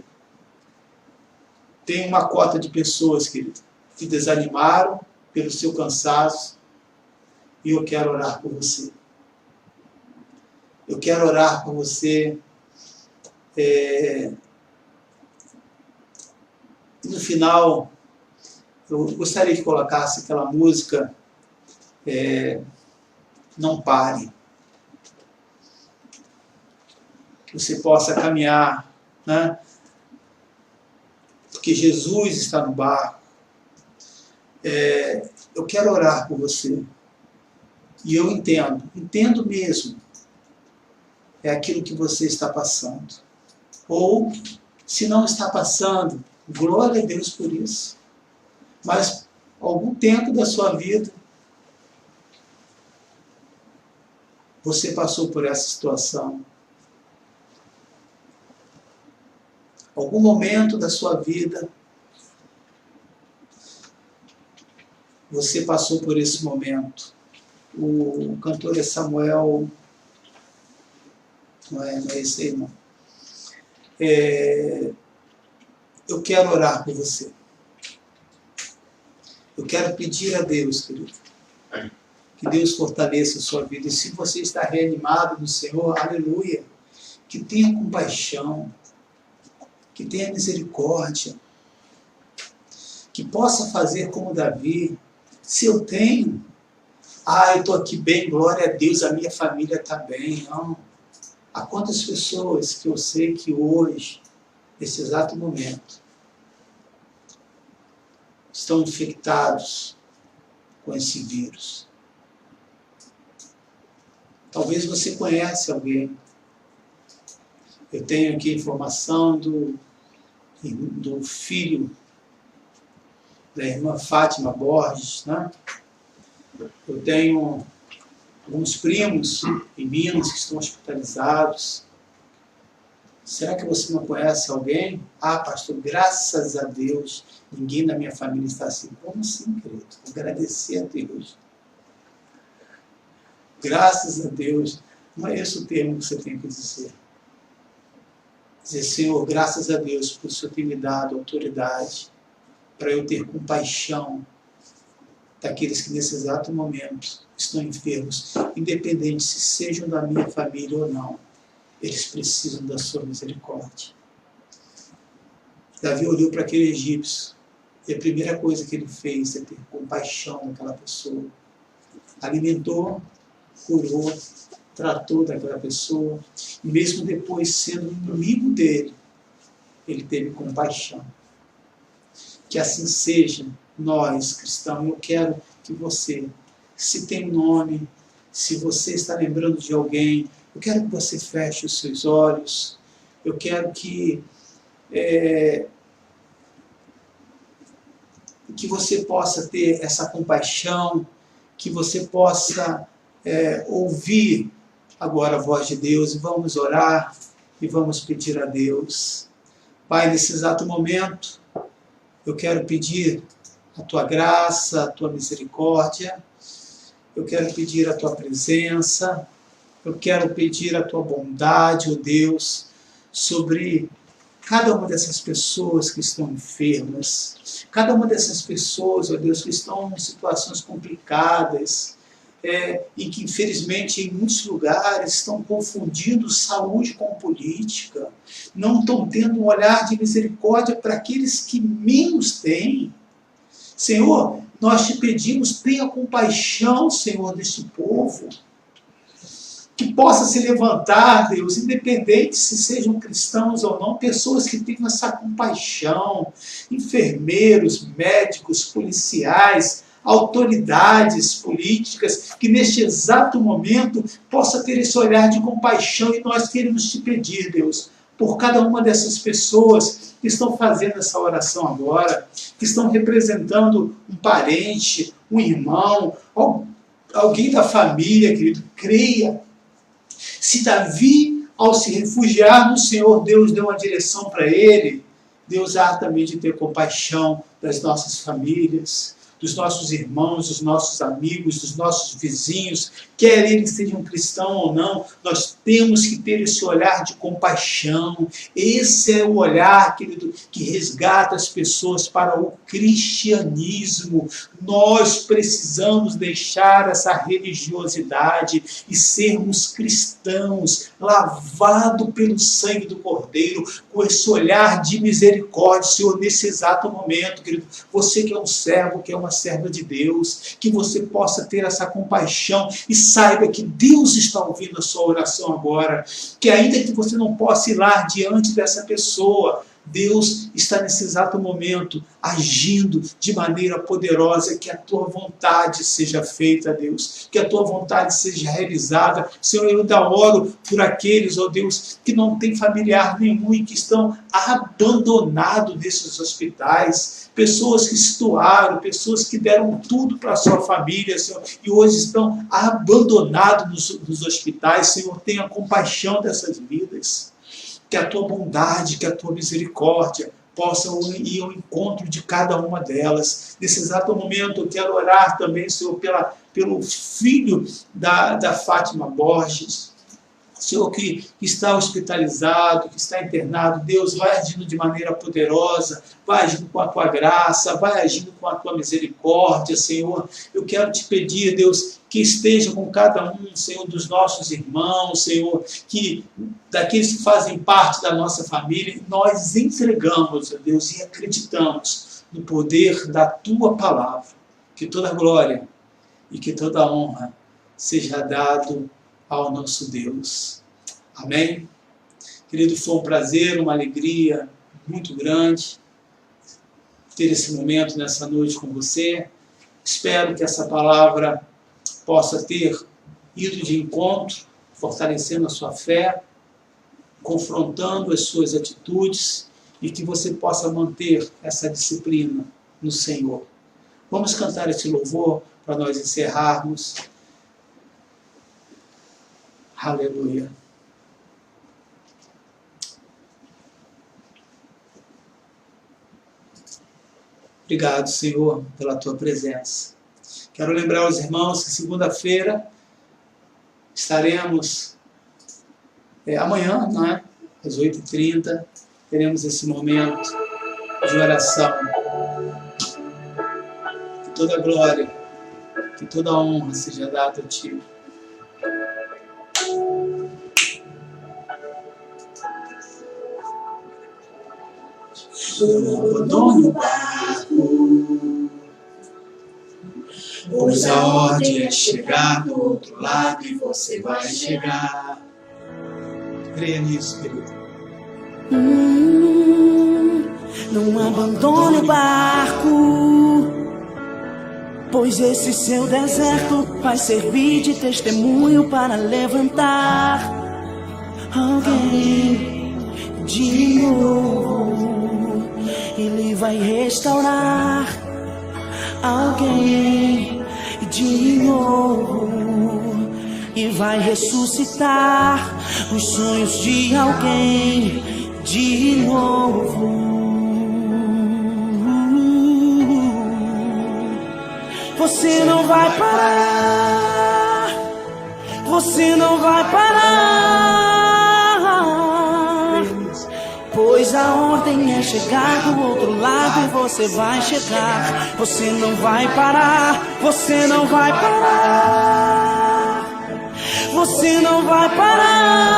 tem uma cota de pessoas, querido, que desanimaram pelo seu cansaço, e eu quero orar por você. Eu quero orar por você. E no final, eu gostaria que colocasse aquela música Não Pare. Que você possa caminhar, né? Porque Jesus está no barco. Eu quero orar por você. E eu entendo mesmo, é aquilo que você está passando. Ou, se não está passando, glória a Deus por isso. Mas, algum tempo da sua vida, você passou por essa situação. Algum momento da sua vida, você passou por esse momento. O cantor é Samuel, não é esse aí não. Eu quero orar por você. Eu quero pedir a Deus, querido, que Deus fortaleça a sua vida. E se você está reanimado no Senhor, aleluia, que tenha compaixão, que tenha misericórdia, que possa fazer como Davi. Se eu tenho, eu estou aqui bem, glória a Deus, a minha família está bem. Não. Há quantas pessoas que eu sei que hoje, nesse exato momento, estão infectados com esse vírus. Talvez você conhece alguém. Eu tenho aqui informação do filho da irmã Fátima Borges, né? Eu tenho alguns primos em Minas que estão hospitalizados. Será que você não conhece alguém? Pastor, graças a Deus, ninguém na minha família está assim. Como assim, querido? Agradecer a Deus. Graças a Deus. Não é esse o termo que você tem que dizer. Dizer, Senhor, graças a Deus por o Senhor ter me dado autoridade para eu ter compaixão daqueles que nesse exato momento estão enfermos, independente se sejam da minha família ou não. Eles precisam da sua misericórdia. Davi olhou para aquele egípcio e a primeira coisa que ele fez é ter compaixão daquela pessoa. Alimentou, curou, tratou daquela pessoa, e mesmo depois sendo inimigo dele, ele teve compaixão. Que assim seja, nós cristãos. Eu quero que você, se tem nome, se você está lembrando de alguém, eu quero que você feche os seus olhos, eu quero que você possa ter essa compaixão, que você possa ouvir agora a voz de Deus, e vamos orar e vamos pedir a Deus. Pai, nesse exato momento, eu quero pedir a Tua graça, a Tua misericórdia, eu quero pedir a Tua presença, eu quero pedir a Tua bondade, ó Deus, sobre cada uma dessas pessoas que estão enfermas, cada uma dessas pessoas, ó Deus, que estão em situações complicadas, e que infelizmente em muitos lugares estão confundindo saúde com política, não estão tendo um olhar de misericórdia para aqueles que menos têm. Senhor, nós te pedimos, tenha compaixão, Senhor, deste povo, que possa se levantar, Deus, independente se sejam cristãos ou não, pessoas que tenham essa compaixão, enfermeiros, médicos, policiais, autoridades políticas, que neste exato momento possa ter esse olhar de compaixão, e nós queremos te pedir, Deus, por cada uma dessas pessoas que estão fazendo essa oração agora, que estão representando um parente, um irmão, alguém da família, querido, creia. Se Davi, ao se refugiar no Senhor, Deus deu uma direção para ele, Deus há também de ter compaixão das nossas famílias, dos nossos irmãos, dos nossos amigos, dos nossos vizinhos, quer eles sejam cristãos ou não, nós temos que ter esse olhar de compaixão. Esse é o olhar, querido, que resgata as pessoas para o cristianismo. Nós precisamos deixar essa religiosidade e sermos cristãos, lavados pelo sangue do Cordeiro, com esse olhar de misericórdia, Senhor, nesse exato momento, querido. Você que é um servo, que é uma serva de Deus, que você possa ter essa compaixão e saiba que Deus está ouvindo a sua oração agora, que ainda que você não possa ir lá diante dessa pessoa, Deus está nesse exato momento agindo de maneira poderosa, que a tua vontade seja feita, Deus, que a tua vontade seja realizada. Senhor, eu ainda oro por aqueles, ó Deus, que não têm familiar nenhum e que estão abandonados nesses hospitais, pessoas que se doaram, pessoas que deram tudo para a sua família, Senhor, e hoje estão abandonados nos hospitais. Senhor, tenha compaixão dessas vidas. Que a tua bondade, que a tua misericórdia possam ir ao encontro de cada uma delas. Nesse exato momento eu quero orar também, Senhor, pelo filho da Fátima Borges, Senhor, que está hospitalizado, que está internado. Deus, vai agindo de maneira poderosa, vai agindo com a tua graça, vai agindo com a tua misericórdia, Senhor. Eu quero te pedir, Deus, que esteja com cada um, Senhor, dos nossos irmãos, Senhor, que daqueles que fazem parte da nossa família, nós entregamos, Deus, e acreditamos no poder da tua palavra. Que toda glória e que toda honra seja dado ao nosso Deus. Amém? Querido, foi um prazer, uma alegria muito grande ter esse momento nessa noite com você. Espero que essa palavra possa ter ido de encontro, fortalecendo a sua fé, confrontando as suas atitudes, e que você possa manter essa disciplina no Senhor. Vamos cantar esse louvor para nós encerrarmos. Aleluia. Obrigado, Senhor, pela tua presença. Quero lembrar aos irmãos que segunda-feira estaremos Amanhã, não é? Às 8h30, teremos esse momento de oração. Que toda glória, que toda honra seja dada a Ti. Não abandone o barco, pois a ordem é chegar do outro lado e você vai chegar. Creia nisso, querido. Não abandone o barco, pois esse seu deserto vai servir de testemunho para levantar alguém de novo. Ele vai restaurar alguém de novo e vai ressuscitar os sonhos de alguém de novo. Você não vai parar, você não vai parar, pois a ordem é chegar do outro lado e você vai chegar. Você não vai parar, você não vai parar, você não vai parar.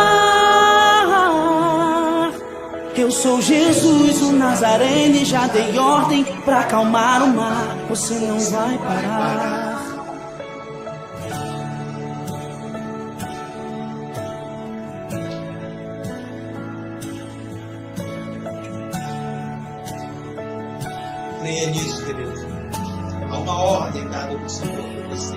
Eu sou Jesus, o Nazareno, e já dei ordem pra acalmar o mar. Você não vai parar. Creia nisso, querido. Há uma ordem dada do Senhor para você.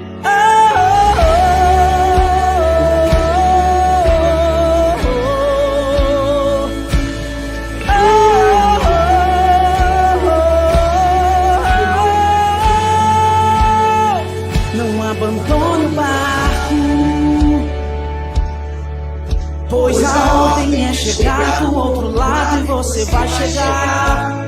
Não abandone o barco, pois a ordem é chegar do outro lado e você vai chegar.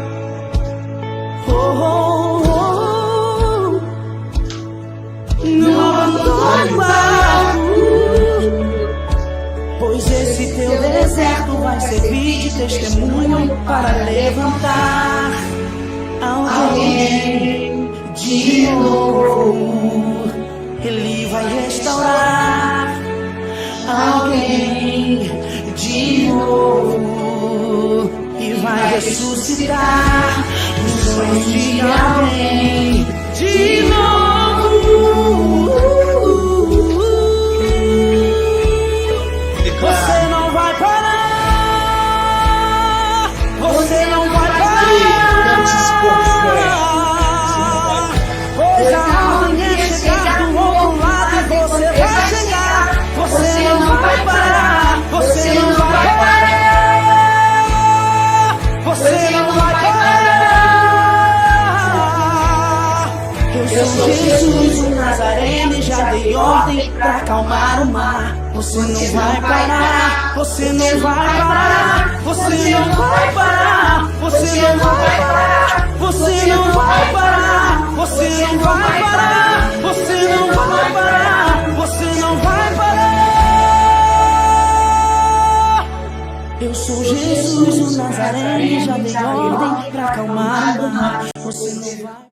Não abandone o barco, pois esse teu deserto vai servir de testemunho para levantar alguém de novo. Ele vai restaurar alguém de novo e vai ressuscitar os sonhos de alguém de novo. Você não vai parar, você não vai parar, pois a ordem é chegar do outro lado e você vai chegar. Você não vai parar, você não vai parar, você não vai parar. Eu sou Jesus, o Nazareno, e já dei ordem pra acalmar o mar. Você não vai parar, você não vai parar, você não vai parar, você não vai parar, você não vai parar, você não vai parar, você não vai parar, você não vai parar. Eu sou Jesus, o Nazareno, e já dei ordem pra acalmar o mar. Você não vai.